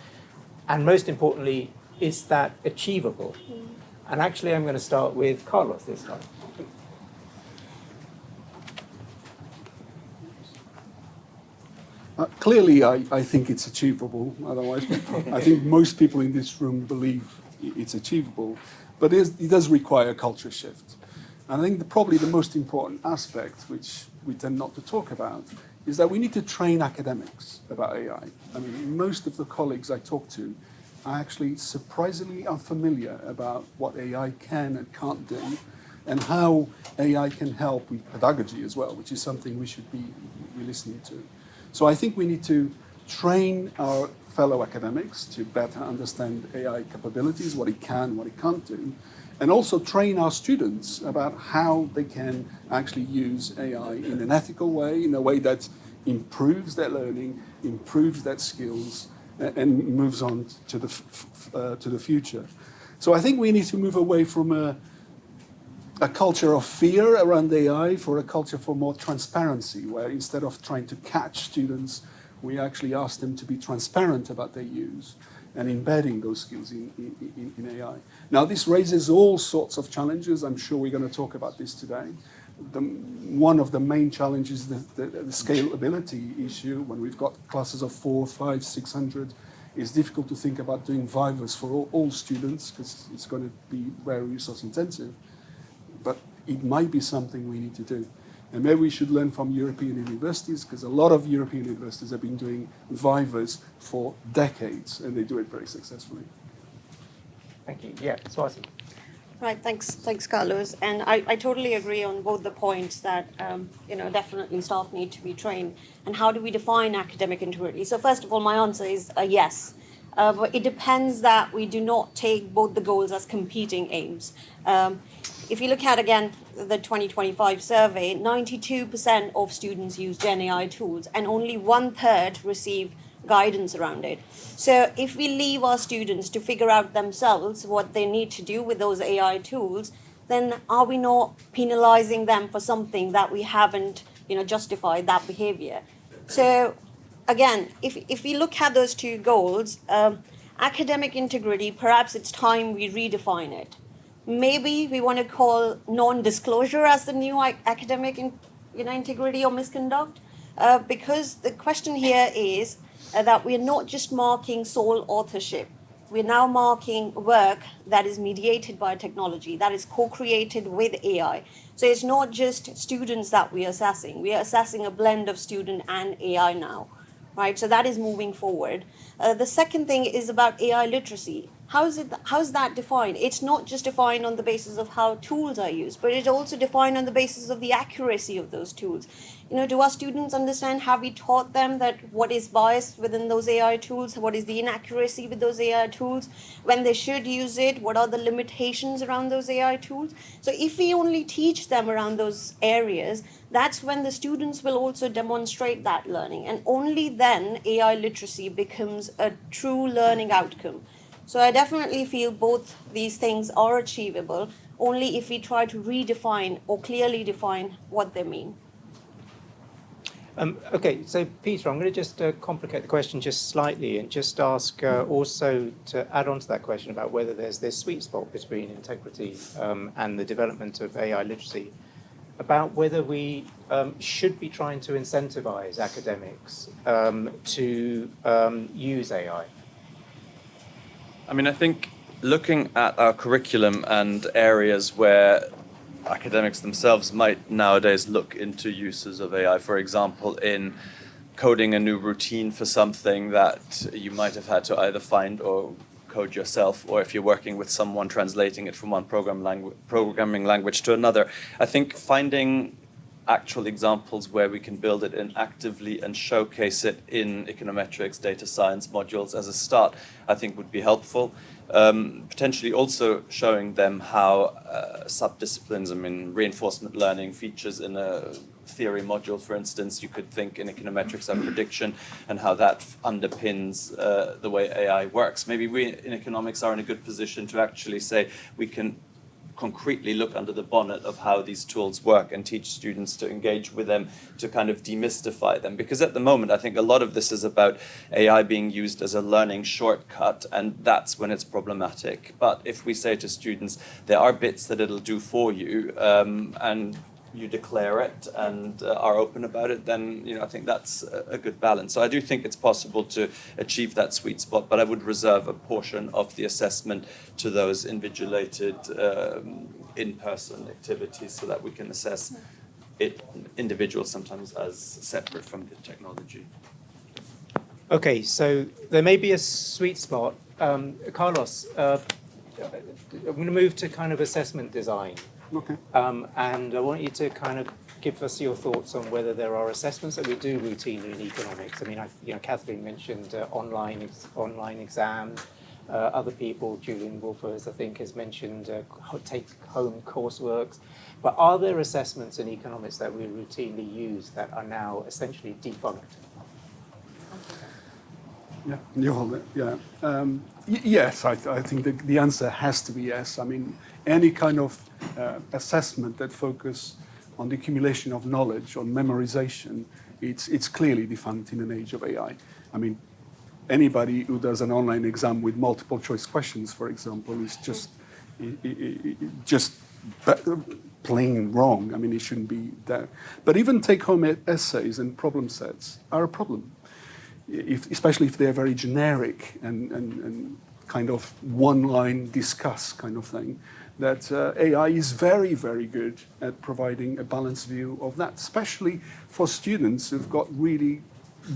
And most importantly, is that achievable? And actually, I'm going to start with Carlos this time. Clearly, I think it's achievable. Otherwise, I think most people in this room believe it's achievable. But it does require a culture shift. And I think probably the most important aspect, which we tend not to talk about, is that we need to train academics about AI. I mean, most of the colleagues I talk to are actually surprisingly unfamiliar about what AI can and can't do, and how AI can help with pedagogy as well, which is something we should be listening to. So I think we need to train our fellow academics to better understand AI capabilities, what it can, what it can't do, and also train our students about how they can actually use AI in an ethical way, in a way that improves their learning, improves their skills, and moves on to the future. So I think we need to move away from a culture of fear around AI for a culture for more transparency, where instead of trying to catch students, we actually ask them to be transparent about their use and embedding those skills in AI. Now, this raises all sorts of challenges. I'm sure we're going to talk about this today. One of the main challenges is the scalability issue. When we've got classes of 400, 500, 600, it's difficult to think about doing vivas for all students because it's going to be very resource intensive. But it might be something we need to do. And maybe we should learn from European universities, because a lot of European universities have been doing vivas for decades, and they do it very successfully. Thank you. Yeah, Swati. Right, thanks, Carlos. And I totally agree on both the points that, definitely staff need to be trained. And how do we define academic integrity? So first of all, my answer is yes. But it depends that we do not take both the goals as competing aims. If you look at, again, the 2025 survey, 92% of students use GenAI tools, and only 1/3 receive guidance around it. So if we leave our students to figure out themselves what they need to do with those AI tools, then are we not penalizing them for something that we haven't, justified that behavior? So again, if we look at those two goals, academic integrity, perhaps it's time we redefine it. Maybe we want to call non-disclosure as the new academic integrity or misconduct, because the question here is that we're not just marking sole authorship. We're now marking work that is mediated by technology, that is co-created with AI. So it's not just students that we are assessing. We are assessing a blend of student and AI now, right? So that is moving forward. The second thing is about AI literacy. How's that defined? It's not just defined on the basis of how tools are used, but it's also defined on the basis of the accuracy of those tools. Do our students understand? Have we taught them that what is biased within those AI tools? What is the inaccuracy with those AI tools? When they should use it? What are the limitations around those AI tools? So if we only teach them around those areas, that's when the students will also demonstrate that learning. And only then AI literacy becomes a true learning outcome. So I definitely feel both these things are achievable, only if we try to redefine or clearly define what they mean. Okay, so Peter, I'm going to just complicate the question just slightly and just ask also to add on to that question about whether there's this sweet spot between integrity and the development of AI literacy. about whether we should be trying to incentivize academics to use AI. I mean, I think looking at our curriculum and areas where academics themselves might nowadays look into uses of AI, for example, in coding a new routine for something that you might have had to either find or code yourself, or if you're working with someone translating it from one programming language to another. I think finding actual examples where we can build it in actively and showcase it in econometrics, data science modules as a start, I think would be helpful. Potentially also showing them how subdisciplines, I mean, reinforcement learning features in a theory module, for instance. You could think in econometrics and prediction and how that underpins the way AI works. Maybe we in economics are in a good position to actually say we can concretely look under the bonnet of how these tools work and teach students to engage with them, to kind of demystify them. Because at the moment, I think a lot of this is about AI being used as a learning shortcut, and that's when it's problematic. But if we say to students, there are bits that it'll do for you, and you declare it and are open about it, then I think that's a good balance. So I do think it's possible to achieve that sweet spot, but I would reserve a portion of the assessment to those invigilated in-person activities so that we can assess individuals sometimes as separate from the technology. Okay, so there may be a sweet spot. Carlos, I'm going to move to kind of assessment design. Okay. And I want you to kind of give us your thoughts on whether there are assessments that we do routinely in economics. I mean, Catherine mentioned online exams. Other people, Julian Wolfers, I think, has mentioned take-home courseworks. But are there assessments in economics that we routinely use that are now essentially defunct? Yeah, you hold it. Yeah. Yes, I think the answer has to be yes. I mean, any kind of assessment that focus on the accumulation of knowledge, on memorization, it's clearly defunct in an age of AI. I mean, anybody who does an online exam with multiple choice questions, for example, is just plain wrong. I mean, it shouldn't be there. But even take-home essays and problem sets are a problem, especially if they're very generic and kind of one-line discuss kind of thing. That AI is very, very good at providing a balanced view of that, especially for students who've got really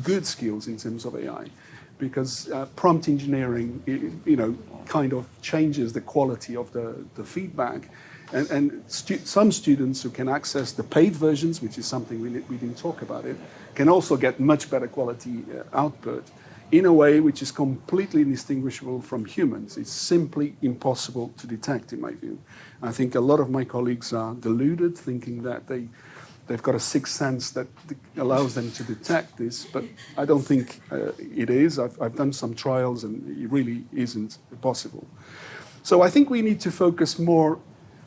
good skills in terms of AI, because prompt engineering, kind of changes the quality of the feedback. And some students who can access the paid versions, which is something we didn't talk about it, can also get much better quality output in a way which is completely indistinguishable from humans. It's simply impossible to detect, in my view. I think a lot of my colleagues are deluded, thinking that they've got a sixth sense that allows them to detect this, but I don't think it is. I've done some trials, and it really isn't possible. So I think we need to focus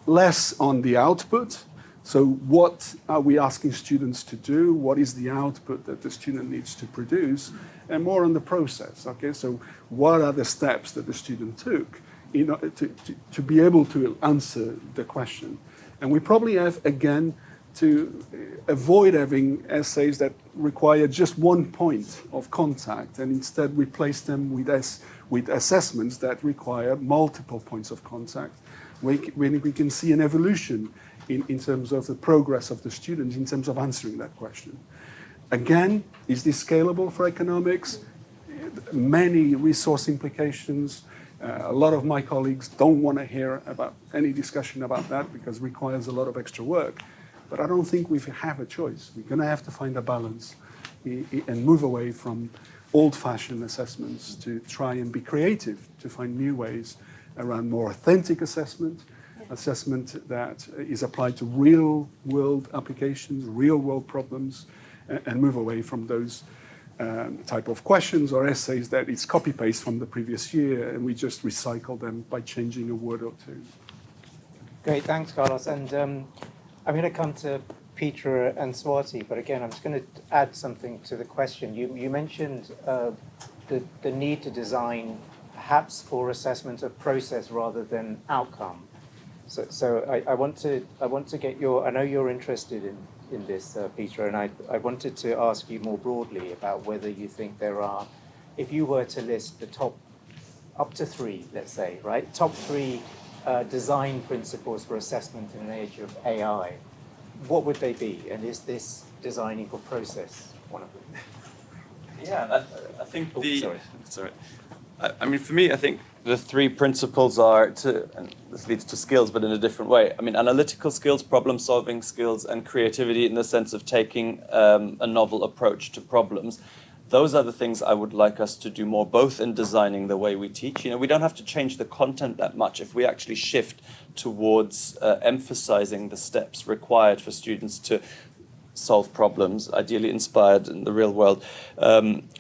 less on the output. So what are we asking students to do? What is the output that the student needs to produce? And more on the process, okay? So what are the steps that the student took in order to be able to answer the question? And we probably have, again, to avoid having essays that require just one point of contact, and instead replace them with assessments that require multiple points of contact. When we can see an evolution in terms of the progress of the students in terms of answering that question. Again, is this scalable for economics? Many resource implications. A lot of my colleagues don't want to hear about any discussion about that because it requires a lot of extra work. But I don't think we have a choice. We're going to have to find a balance and move away from old-fashioned assessments to try and be creative, to find new ways around more authentic assessment that is applied to real-world applications, real-world problems, and move away from those type of questions or essays that it's copy-paste from the previous year, and we just recycle them by changing a word or two. Great, thanks, Carlos. And I'm going to come to Peter and Swati, but again, I'm just going to add something to the question. You mentioned the need to design perhaps for assessment of process rather than outcome. So I want to get your. I know you're interested in this, Peter, and I wanted to ask you more broadly about whether you think there are, if you were to list the top, up to three, let's say, right, top three design principles for assessment in an age of AI, what would they be? And is this designing for process one of them? Yeah, I think Sorry. I mean, for me, I think the three principles are and this leads to skills, but in a different way. I mean, analytical skills, problem-solving skills, and creativity in the sense of taking a novel approach to problems. Those are the things I would like us to do more, both in designing the way we teach. You know, we don't have to change the content that much if we actually shift towards emphasizing the steps required for students to solve problems, ideally inspired in the real world,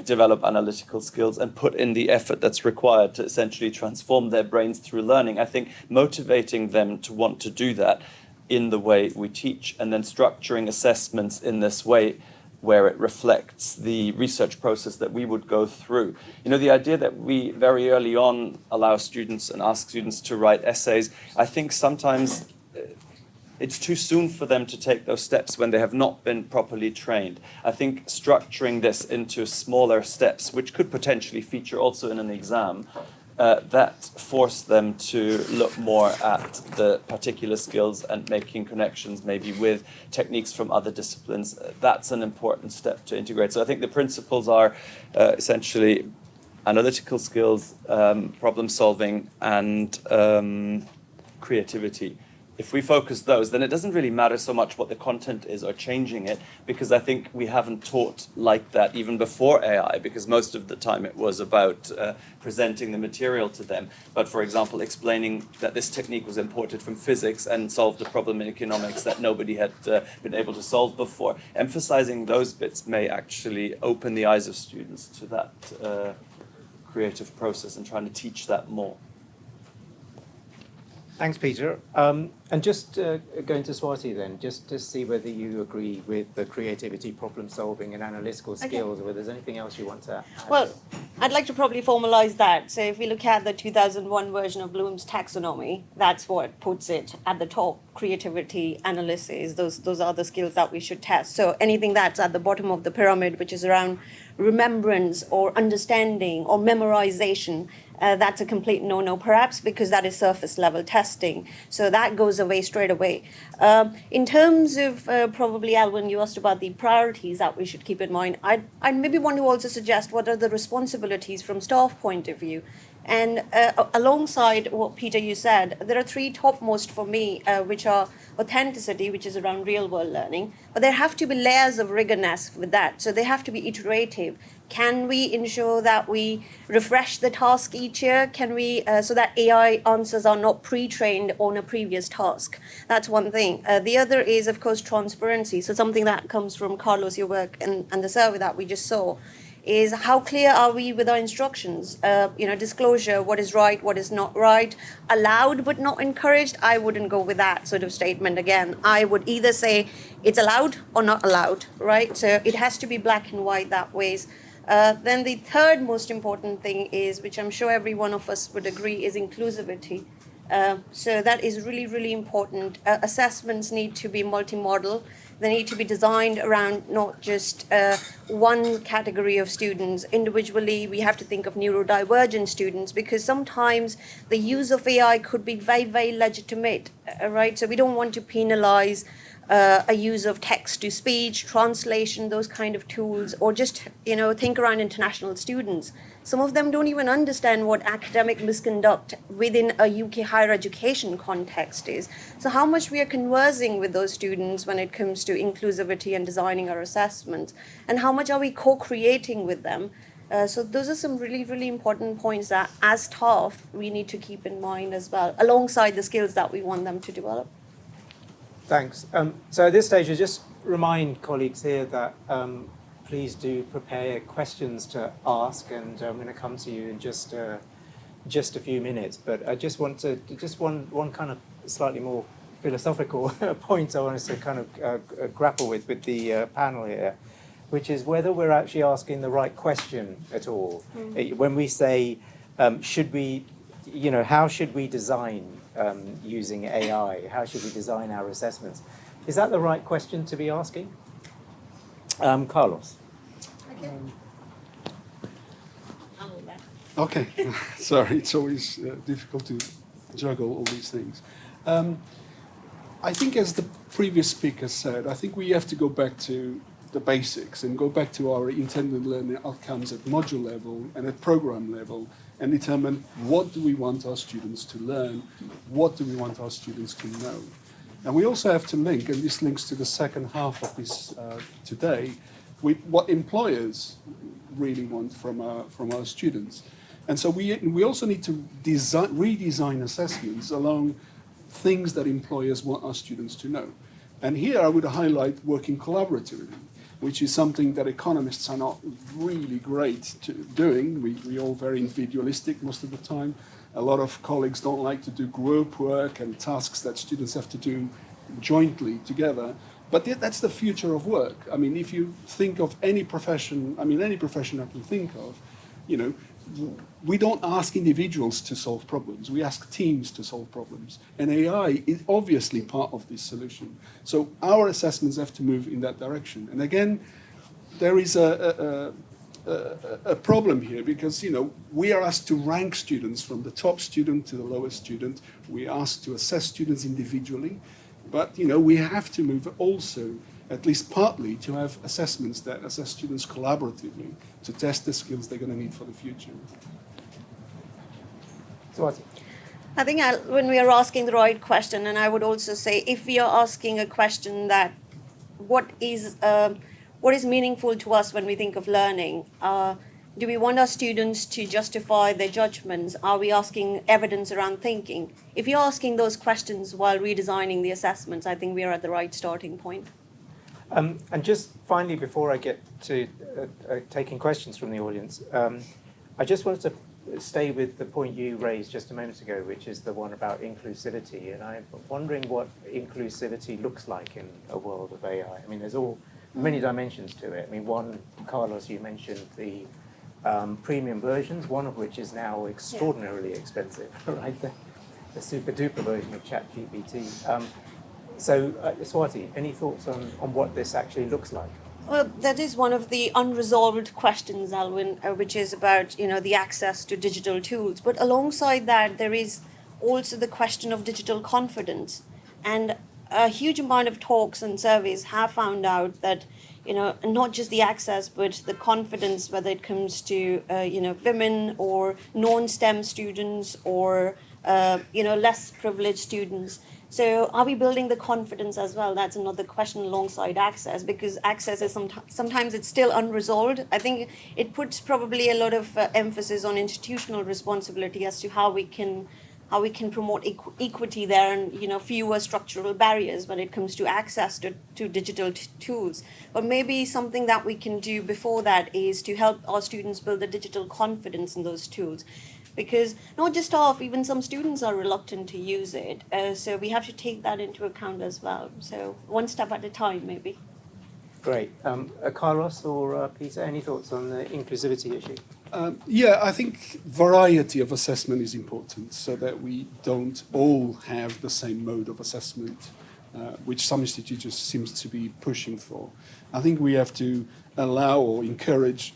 develop analytical skills, and put in the effort that's required to essentially transform their brains through learning. I think motivating them to want to do that in the way we teach, and then structuring assessments in this way where it reflects the research process that we would go through. You know, the idea that we very early on allow students and ask students to write essays, I think sometimes it's too soon for them to take those steps when they have not been properly trained. I think structuring this into smaller steps, which could potentially feature also in an exam, that force them to look more at the particular skills and making connections maybe with techniques from other disciplines. That's an important step to integrate. So I think the principles are essentially analytical skills, problem solving, and creativity. If we focus those, then it doesn't really matter so much what the content is or changing it, because I think we haven't taught like that even before AI, because most of the time it was about presenting the material to them. But for example, explaining that this technique was imported from physics and solved a problem in economics that nobody had been able to solve before. Emphasizing those bits may actually open the eyes of students to that creative process and trying to teach that more. Thanks, Peter. And just going to Swati then, just to see whether you agree with the creativity, problem solving and analytical skills, or whether there's anything else you want to add. Well, I'd like to probably formalize that. So if we look at the 2001 version of Bloom's taxonomy, that's what puts it at the top. Creativity, analysis, those are the skills that we should test. So anything that's at the bottom of the pyramid, which is around remembrance or understanding or memorization, that's a complete no-no, perhaps because that is surface level testing. So that goes away straight away. In terms of probably, Alvin, you asked about the priorities that we should keep in mind. I'd maybe want to also suggest what are the responsibilities from staff point of view. And alongside what, Peter, you said, there are three topmost for me, which are authenticity, which is around real-world learning, but there have to be layers of rigorness with that. So they have to be iterative. Can we ensure that we refresh the task each year? Can we, so that AI answers are not pre-trained on a previous task? That's one thing. The other is, of course, transparency. So something that comes from Carlos, your work, and the survey that we just saw, is how clear are we with our instructions? Disclosure, what is right, what is not right, allowed but not encouraged. I wouldn't go with that sort of statement again. I would either say it's allowed or not allowed, right? So it has to be black and white that ways. Then the third most important thing is, which I'm sure every one of us would agree, is inclusivity. So that is really, really important. Assessments need to be multimodal. They need to be designed around not just one category of students. Individually, we have to think of neurodivergent students, because sometimes the use of AI could be very, very legitimate, right? So we don't want to penalize a use of text-to-speech, translation, those kind of tools, or just, think around international students. Some of them don't even understand what academic misconduct within a UK higher education context is. So how much we are conversing with those students when it comes to inclusivity and designing our assessments, and how much are we co-creating with them? So those are some really, really important points that as staff we need to keep in mind as well, alongside the skills that we want them to develop. Thanks. So at this stage, I just remind colleagues here that please do prepare questions to ask, and I'm going to come to you in just a few minutes. But I just want to, one kind of slightly more philosophical point I want us to kind of grapple with the panel here, which is whether we're actually asking the right question at all. When we say, should we, how should we design using AI? How should we design our assessments? Is that the right question to be asking? Carlos. Okay. Okay, sorry, it's always difficult to juggle all these things. I think, as the previous speaker said, I think we have to go back to the basics and go back to our intended learning outcomes at module level and at program level and determine what do we want our students to learn, what do we want our students to know. And we also have to link, and this links to the second half of this today, with what employers really want from our students. And so we also need to redesign assessments along things that employers want our students to know. And here I would highlight working collaboratively, which is something that economists are not really great at doing. We're all very individualistic most of the time. A lot of colleagues don't like to do group work and tasks that students have to do jointly together. But that's the future of work. I mean, if you think of any profession, any profession I can think of, we don't ask individuals to solve problems. We ask teams to solve problems. And AI is obviously part of this solution. So our assessments have to move in that direction. And again, there is a problem here because, we are asked to rank students from the top student to the lowest student. We are asked to assess students individually. But, we have to move also, at least partly, to have assessments that assess students collaboratively to test the skills they're going to need for the future. Swati. I think when we are asking the right question, and I would also say if we are asking a question that what is meaningful to us when we think of learning, do we want our students to justify their judgments? Are we asking evidence around thinking? If you're asking those questions while redesigning the assessments, I think we are at the right starting point. And just finally, before I get to taking questions from the audience, I just wanted to stay with the point you raised just a moment ago, which is the one about inclusivity. And I'm wondering what inclusivity looks like in a world of AI. I mean, there's many dimensions to it. I mean, one, Carlos, you mentioned the premium versions, one of which is now extraordinarily expensive, right? The super duper version of ChatGPT. So, Swati, any thoughts on what this actually looks like? Well, that is one of the unresolved questions, Alvin, which is about, the access to digital tools. But alongside that, there is also the question of digital confidence. And a huge amount of talks and surveys have found out that, not just the access, but the confidence, whether it comes to, women or non-STEM students or, less privileged students. So are we building the confidence as well? That's another question alongside access, because access is sometimes it's still unresolved. I think it puts probably a lot of emphasis on institutional responsibility as to how we can promote equity there and fewer structural barriers when it comes to access to digital tools. But maybe something that we can do before that is to help our students build the digital confidence in those tools. Because not just staff, even some students are reluctant to use it. So we have to take that into account as well. So one step at a time, maybe. Great. Carlos or Peter, any thoughts on the inclusivity issue? I think variety of assessment is important so that we don't all have the same mode of assessment, which some institutions seem to be pushing for. I think we have to allow or encourage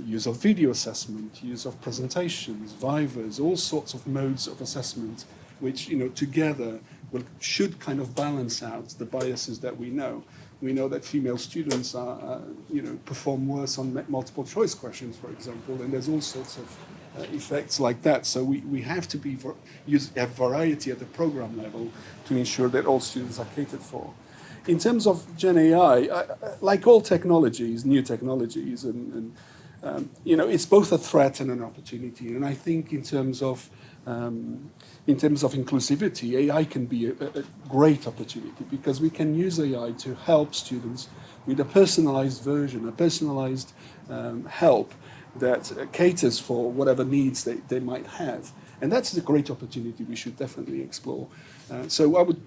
use of video assessment, use of presentations, vivas, all sorts of modes of assessment, which together should kind of balance out the biases that we know. We know that female students perform worse on multiple choice questions, for example, and there's all sorts of effects like that. So we have to have variety at the program level to ensure that all students are catered for. In terms of GenAI, like all technologies, new technologies, and it's both a threat and an opportunity. And I think in terms of inclusivity, AI can be a great opportunity because we can use AI to help students with a personalized version, a personalized help that caters for whatever needs they might have. And that's a great opportunity we should definitely explore. So I would,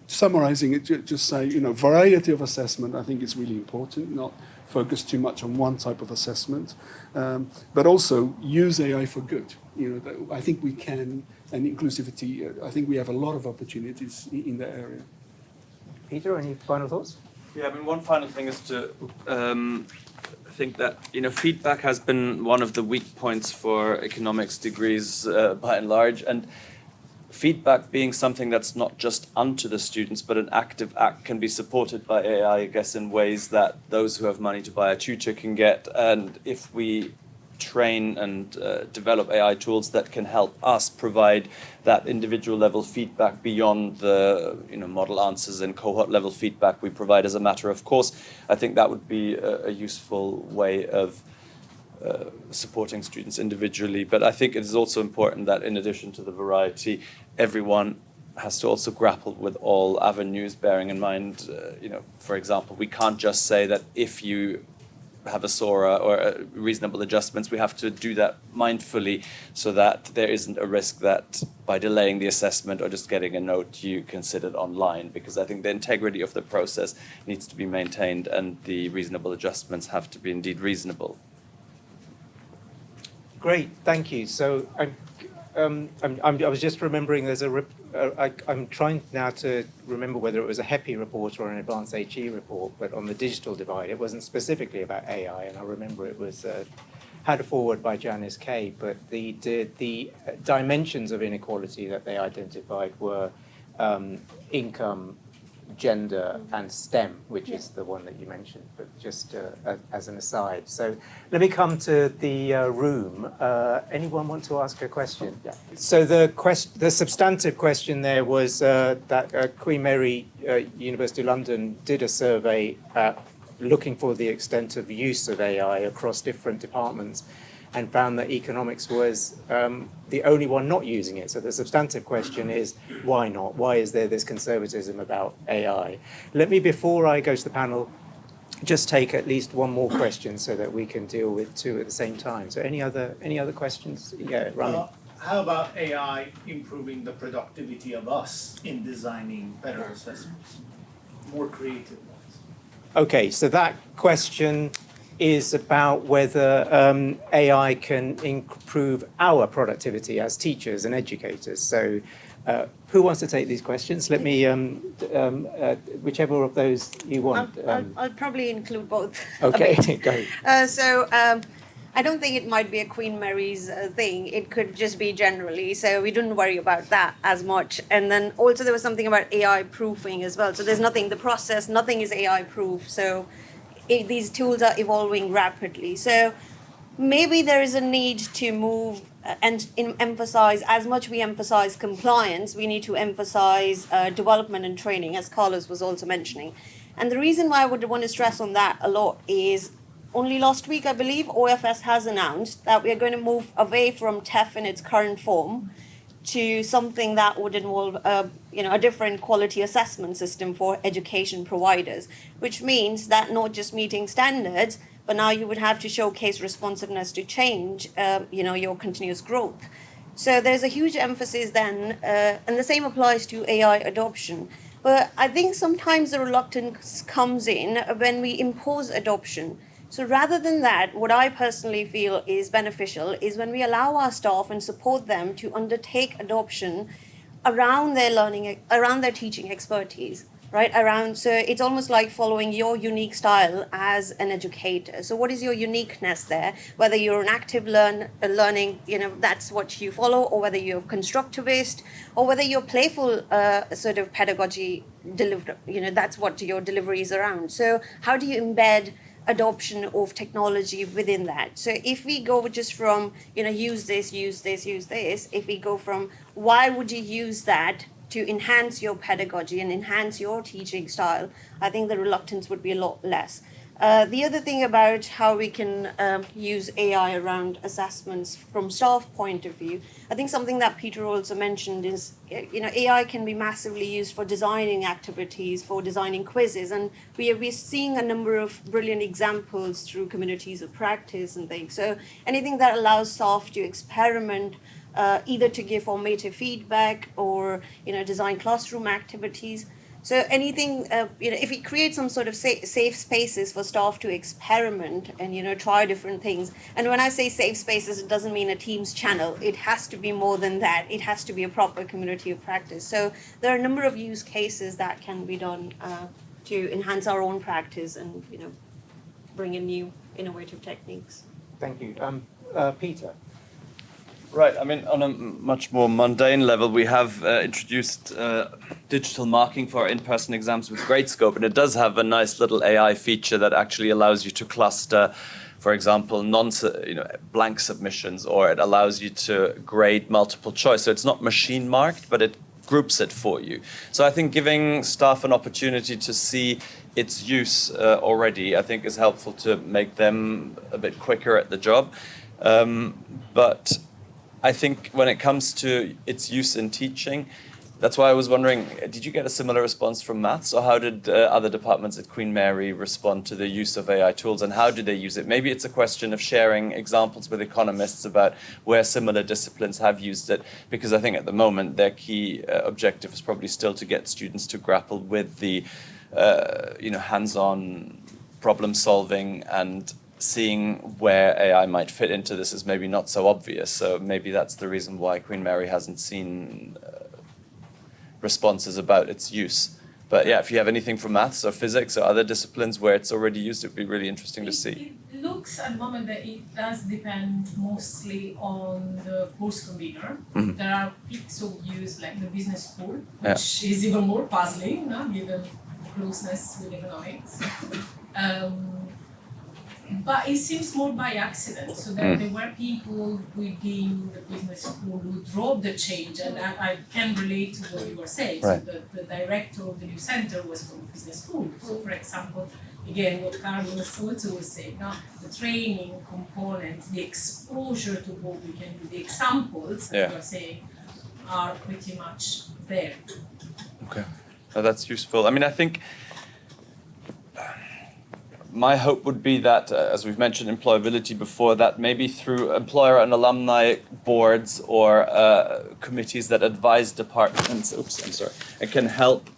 summarizing it, just say, variety of assessment I think is really important, not focus too much on one type of assessment, but also use AI for good. I think we can and inclusivity. I think we have a lot of opportunities in that area. Peter, any final thoughts? Yeah, I mean, one final thing is to think that, feedback has been one of the weak points for economics degrees by and large, and feedback being something that's not just unto the students, but an active act can be supported by AI, I guess, in ways that those who have money to buy a tutor can get. And if we train and develop AI tools that can help us provide that individual level feedback beyond the model answers and cohort level feedback we provide as a matter of course, I think that would be a useful way of supporting students individually. But I think it is also important that in addition to the variety, everyone has to also grapple with all avenues, bearing in mind, for example, we can't just say that if you have a SORA or reasonable adjustments, we have to do that mindfully so that there isn't a risk that by delaying the assessment or just getting a note, you can sit it online, because I think the integrity of the process needs to be maintained and the reasonable adjustments have to be indeed reasonable. Great, thank you. So I was just remembering there's I'm trying now to remember whether it was a HEPI report or an advanced HE report, but on the digital divide, it wasn't specifically about AI, and I remember it was had a forward by Janice Kay, but the dimensions of inequality that they identified were income, gender, and STEM, which is the one that you mentioned, but just as an aside. So let me come to the room. Anyone want to ask a question? Yeah. So the substantive question there was that Queen Mary University of London did a survey looking for the extent of use of AI across different departments, and found that economics was the only one not using it. So the substantive question is, why not? Why is there this conservatism about AI? Let me, before I go to the panel, just take at least one more question so that we can deal with two at the same time. So any other questions? Yeah, Rami. How about AI improving the productivity of us in designing better assessments, more creative ones? Okay, so that question is about whether AI can improve our productivity as teachers and educators. So who wants to take these questions? Let me, whichever of those you want. I'll probably include both. Okay, go. I don't think it might be a Queen Mary's thing. It could just be generally. So we didn't worry about that as much. And then also there was something about AI proofing as well. So there's nothing, the process, nothing is AI proof. So these tools are evolving rapidly. So maybe there is a need to move and emphasize, as much we emphasize compliance, we need to emphasize development and training, as Carlos was also mentioning. And the reason why I would want to stress on that a lot is only last week, I believe, OFS has announced that we are going to move away from TEF in its current form to something that would involve a different quality assessment system for education providers, which means that not just meeting standards, but now you would have to showcase responsiveness to change, your continuous growth. So there's a huge emphasis then, and the same applies to AI adoption. But I think sometimes the reluctance comes in when we impose adoption. So rather than that, what I personally feel is beneficial is when we allow our staff and support them to undertake adoption around their learning, around their teaching expertise, right? So it's almost like following your unique style as an educator. So what is your uniqueness there? Whether you're an active learning, that's what you follow, or whether you're constructivist, or whether you're playful sort of pedagogy delivered, that's what your delivery is around. So how do you embed adoption of technology within that? So if we go just from, use this, if we go from why would you use that to enhance your pedagogy and enhance your teaching style, I think the reluctance would be a lot less. The other thing about how we can use AI around assessments from staff point of view, I think something that Peter also mentioned is, AI can be massively used for designing activities, for designing quizzes, and we're seeing a number of brilliant examples through communities of practice and things. So anything that allows staff to experiment, either to give formative feedback or design classroom activities. So anything, if we create some sort of safe spaces for staff to experiment and, try different things. And when I say safe spaces, it doesn't mean a Teams channel. It has to be more than that. It has to be a proper community of practice. So there are a number of use cases that can be done to enhance our own practice and, bring in new innovative techniques. Thank you. Peter? Right, I mean, on a much more mundane level, we have introduced digital marking for our in-person exams with Gradescope, and it does have a nice little AI feature that actually allows you to cluster, for example, blank submissions, or it allows you to grade multiple choice. So it's not machine marked, but it groups it for you. So I think giving staff an opportunity to see its use already, I think, is helpful to make them a bit quicker at the job. But I think when it comes to its use in teaching, that's why I was wondering, did you get a similar response from maths, or how did other departments at Queen Mary respond to the use of AI tools, and how do they use it? Maybe it's a question of sharing examples with economists about where similar disciplines have used it, because I think at the moment their key objective is probably still to get students to grapple with the hands-on problem solving, and seeing where AI might fit into this is maybe not so obvious. So maybe that's the reason why Queen Mary hasn't seen responses about its use. But yeah, if you have anything from maths or physics or other disciplines where it's already used, it would be really interesting to see. It looks at the moment that it does depend mostly on the course convener. Mm-hmm. There are peaks of use like the business school, which is even more puzzling, given closeness with economics. But it seems more by accident. So there were people within the business school who drove the change, and I can relate to what you were saying. Right. So the director of the new center was from business school. So for example, again, what Carlos also was saying, the training component, the exposure to what we can do, the examples that you are saying are pretty much there. Okay, that's useful. I mean, I think my hope would be that, as we've mentioned employability before, that maybe through employer and alumni boards or committees that advise departments, it can help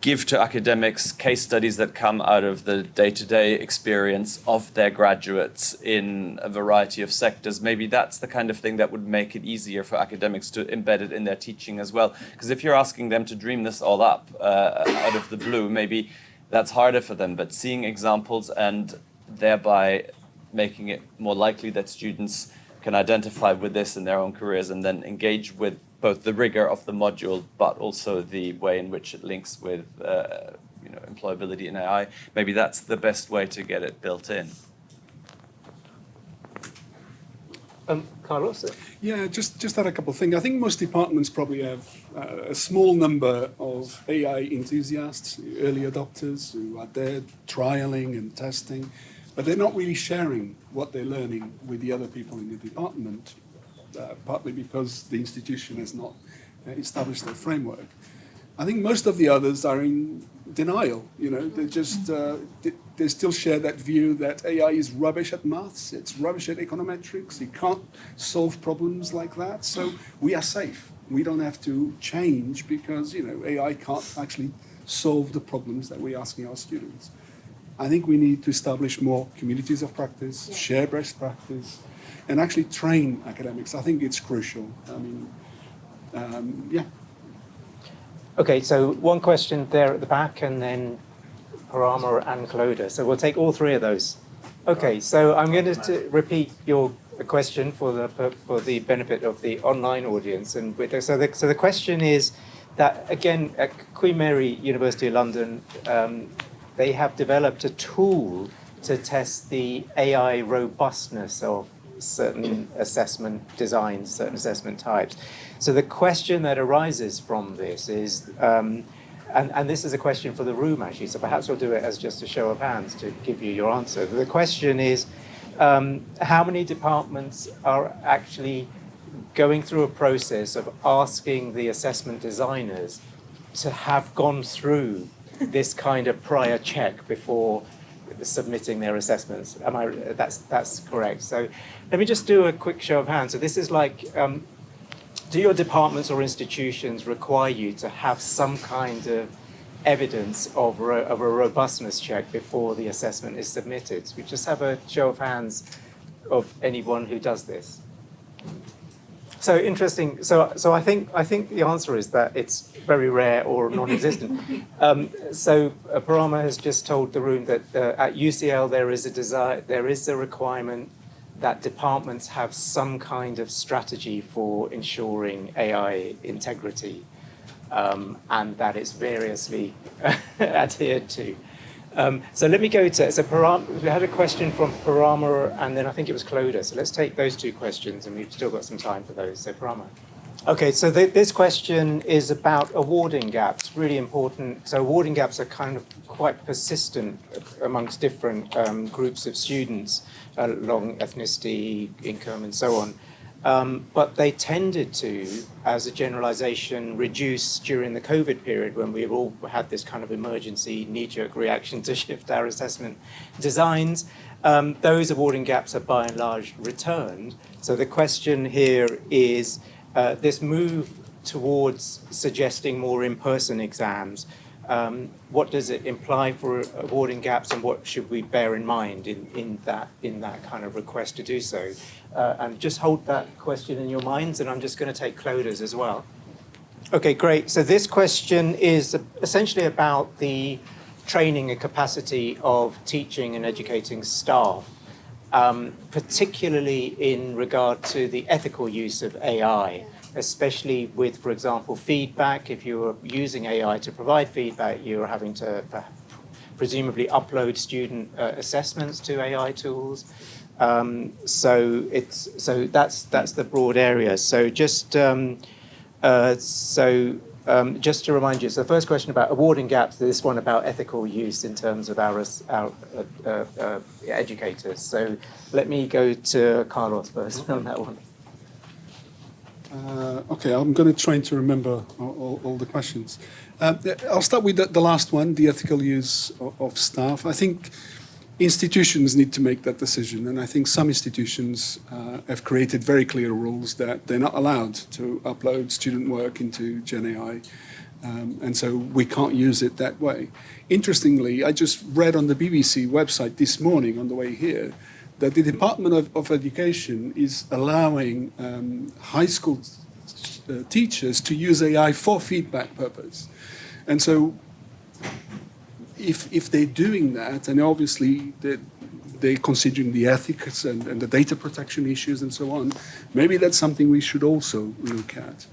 give to academics case studies that come out of the day-to-day experience of their graduates in a variety of sectors. Maybe that's the kind of thing that would make it easier for academics to embed it in their teaching as well. Because if you're asking them to dream this all up out of the blue, maybe that's harder for them, but seeing examples and thereby making it more likely that students can identify with this in their own careers and then engage with both the rigor of the module, but also the way in which it links with employability in AI. Maybe that's the best way to get it built in. Carlos? Yeah, just had a couple of things. I think most departments probably have a small number of AI enthusiasts, early adopters who are there trialing and testing, but they're not really sharing what they're learning with the other people in the department, partly because the institution has not established their framework. I think most of the others are in denial. They just they still share that view that AI is rubbish at maths, it's rubbish at econometrics, it can't solve problems like that. So we are safe. We don't have to change because AI can't actually solve the problems that we're asking our students. I think we need to establish more communities of practice, share best practice, and actually train academics. I think it's crucial. I mean, Okay, so one question there at the back, and then Armour and Clodagh. So we'll take all three of those. Okay, so I'm going to repeat your question for the benefit of the online audience. And so the question is that, again, at Queen Mary, University of London, they have developed a tool to test the AI robustness of certain assessment designs, certain assessment types. So the question that arises from this is, and this is a question for the room actually, so perhaps we'll do it as just a show of hands to give you your answer. The question is, how many departments are actually going through a process of asking the assessment designers to have gone through this kind of prior check before submitting their assessments? That's correct. So let me just do a quick show of hands. So this is like do your departments or institutions require you to have some kind of evidence of a robustness check before the assessment is submitted? We just have a show of hands of anyone who does this. So interesting. So I think the answer is that it's very rare or non-existent. Parama has just told the room that at UCL there is a requirement that departments have some kind of strategy for ensuring AI integrity, and that it's variously adhered to. So let me go to, we had a question from Parama, and then I think it was Clodagh. So let's take those two questions, and we've still got some time for those. So Parama. Okay, so this question is about awarding gaps, really important. So awarding gaps are kind of quite persistent amongst different groups of students along ethnicity, income, and so on. But they tended to, as a generalization, reduce during the COVID period when we all had this kind of emergency knee-jerk reaction to shift our assessment designs. Those awarding gaps are by and large returned. So the question here is this move towards suggesting more in-person exams. What does it imply for awarding gaps, and what should we bear in mind in that kind of request to do so? And just hold that question in your minds, and I'm just going to take Clodagh's as well. Okay, great. So this question is essentially about the training and capacity of teaching and educating staff, particularly in regard to the ethical use of AI, especially with, for example, feedback. If you're using AI to provide feedback, you're having to presumably upload student assessments to AI tools. So that's the broad area. So just to remind you, so the first question about awarding gaps, this one about ethical use in terms of our educators. So let me go to Carlos first on that one. Okay, I'm going to try to remember all the questions. I'll start with the last one, the ethical use of staff. I think institutions need to make that decision, and I think some institutions have created very clear rules that they're not allowed to upload student work into GenAI, and so we can't use it that way. Interestingly, I just read on the BBC website this morning on the way here that the Department of Education is allowing high school teachers to use AI for feedback purpose. And so if they're doing that, and obviously they're considering the ethics and the data protection issues and so on, maybe that's something we should also look at.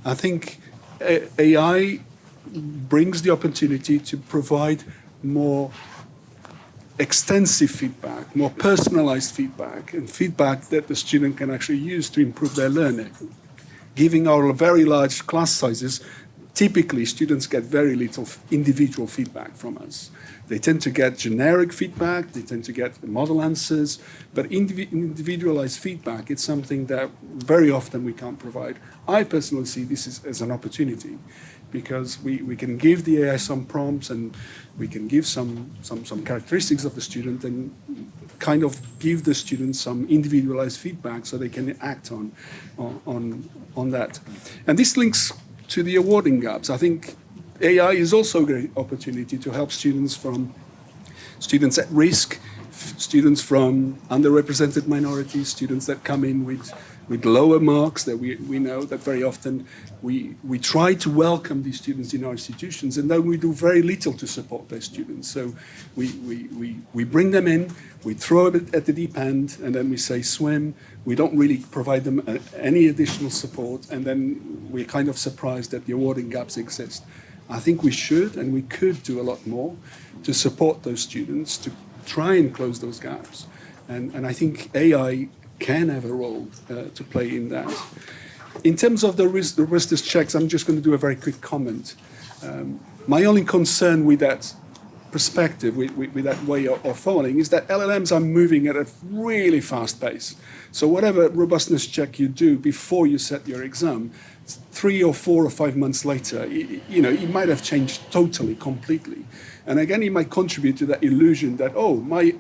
I think AI brings the opportunity to provide more extensive feedback, more personalized feedback, and feedback that the student can actually use to improve their learning. Given our very large class sizes, typically students get very little individual feedback from us. They tend to get generic feedback, they tend to get model answers, but individualized feedback is something that very often we can't provide. I personally see this as an opportunity, because we can give the AI some prompts, and we can give some characteristics of the student, and kind of give the student some individualized feedback so they can act on that. And this links to the awarding gaps. I think AI is also a great opportunity to help students at risk, students from underrepresented minorities, students that come in with lower marks, that we know that very often we try to welcome these students in our institutions, and then we do very little to support those students. So we bring them in, we throw them at the deep end, and then we say swim. We don't really provide them any additional support, and then we're kind of surprised that the awarding gaps exist. I think we should and we could do a lot more to support those students, to try and close those gaps. And I think AI can have a role to play in that. In terms of the robustness checks, I'm just going to do a very quick comment. My only concern with that perspective, with that way of following, is that LLMs are moving at a really fast pace. So whatever robustness check you do before you set your exam, 3 or 4 or 5 months later, it might have changed totally, completely. And again, it might contribute to that illusion that, oh, my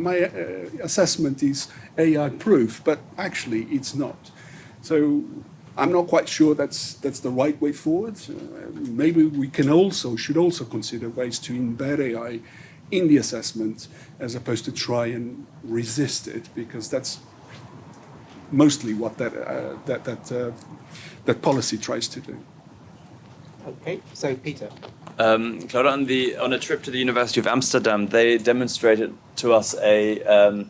assessment is AI proof, but actually it's not. So I'm not quite sure that's the right way forward. Maybe we should also consider ways to embed AI in the assessment as opposed to try and resist it, because that's mostly what that policy tries to do. Okay, so Peter. Claude, on a trip to the University of Amsterdam, they demonstrated to us a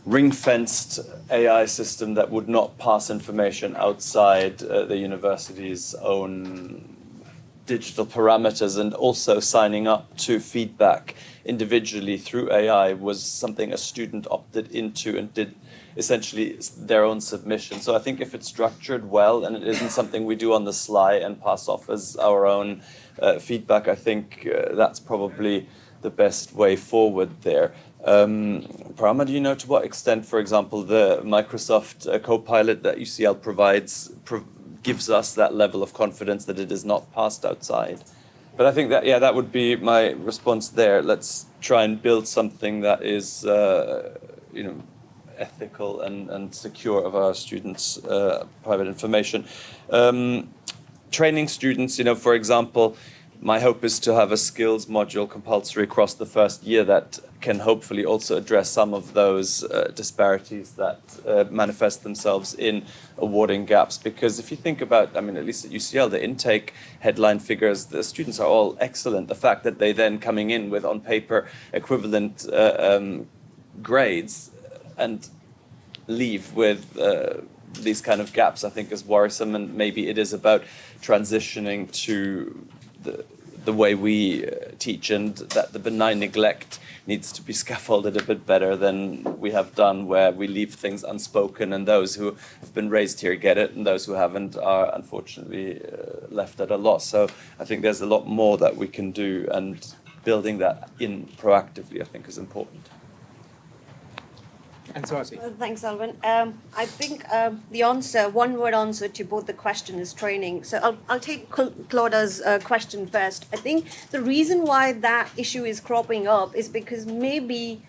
ring-fenced AI system that would not pass information outside the university's own digital parameters, and also signing up to feedback individually through AI was something a student opted into and did essentially their own submission. So I think if it's structured well and it isn't something we do on the sly and pass off as our own feedback, I think that's probably the best way forward there. Parama, do you know to what extent, for example, the Microsoft Copilot that UCL provides gives us that level of confidence that it is not passed outside? But I think that, yeah, that would be my response there. Let's try and build something that is, ethical and secure of our students' private information. Training students, for example, my hope is to have a skills module compulsory across the first year that can hopefully also address some of those disparities that manifest themselves in awarding gaps. Because if you think about, at least at UCL, the intake headline figures, the students are all excellent. The fact that they then coming in with on paper equivalent grades and leave with these kind of gaps, I think is worrisome, and maybe it is about transitioning to the way we teach, and that the benign neglect needs to be scaffolded a bit better than we have done, where we leave things unspoken, and those who have been raised here get it, and those who haven't are unfortunately left at a loss. So I think there's a lot more that we can do, and building that in proactively, I think, is important. And Swati. Thanks, Alvin. I think the answer, one-word answer to both the question is training. So I'll take Clauda's question first. I think the reason why that issue is cropping up is because maybe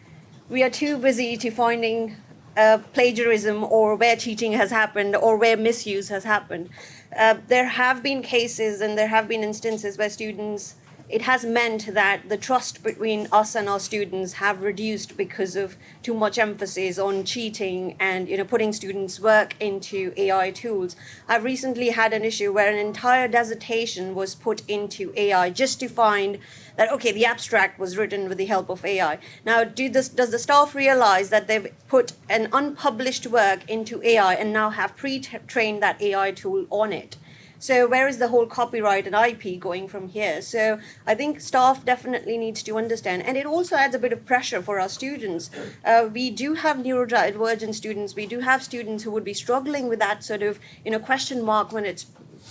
we are too busy to finding plagiarism, or where cheating has happened, or where misuse has happened. There have been cases and there have been instances where it has meant that the trust between us and our students have reduced because of too much emphasis on cheating and putting students' work into AI tools. I've recently had an issue where an entire dissertation was put into AI just to find that, okay, the abstract was written with the help of AI. Now, does the staff realize that they've put an unpublished work into AI and now have pre-trained that AI tool on it? So where is the whole copyright and IP going from here? So I think staff definitely needs to understand. And it also adds a bit of pressure for our students. We do have neurodivergent students. We do have students who would be struggling with that sort of question mark when it's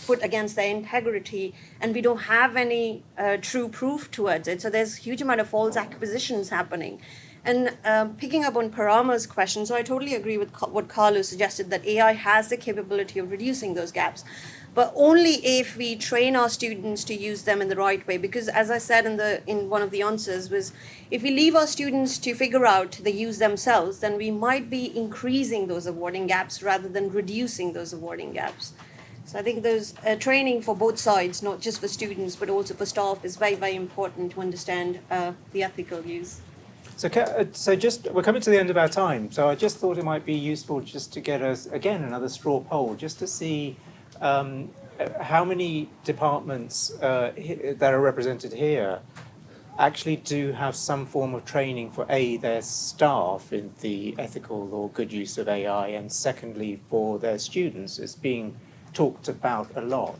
put against their integrity, and we don't have any true proof towards it. So there's a huge amount of false acquisitions happening. And picking up on Parama's question, so I totally agree with what Carlos suggested, that AI has the capability of reducing those gaps, but only if we train our students to use them in the right way. Because as I said in one of the answers, was if we leave our students to figure out the use themselves, then we might be increasing those awarding gaps rather than reducing those awarding gaps. So I think there's training for both sides, not just for students, but also for staff, is very, very important to understand the ethical use. So we're coming to the end of our time. So I just thought it might be useful just to get us, again, another straw poll, just to see how many departments that are represented here actually do have some form of training for their staff in the ethical or good use of AI, and secondly for their students. It's being talked about a lot.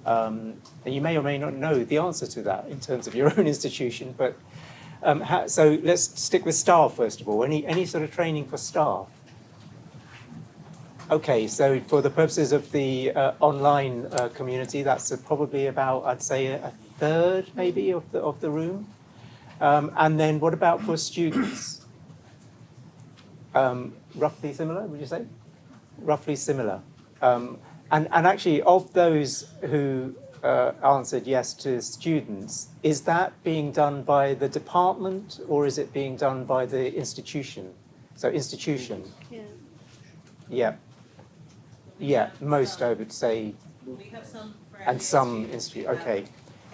And you may or may not know the answer to that in terms of your own institution, but so let's stick with staff first of all. Any sort of training for staff? Okay, so for the purposes of the online community, that's probably about, I'd say, a third maybe of the room. And then what about for students? Roughly similar, would you say? Roughly similar. And actually, of those who answered yes to students, is that being done by the department or is it being done by the institution? So institution. Yeah. Yeah, most I would say, We have some for and some institute. Okay,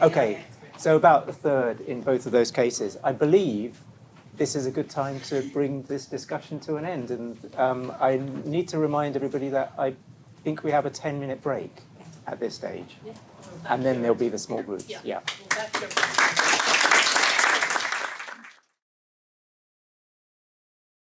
okay. So about a third in both of those cases. I believe this is a good time to bring this discussion to an end, and I need to remind everybody that I think we have a 10-minute break at this stage, and then there'll be the small groups. Yeah. Well, that's your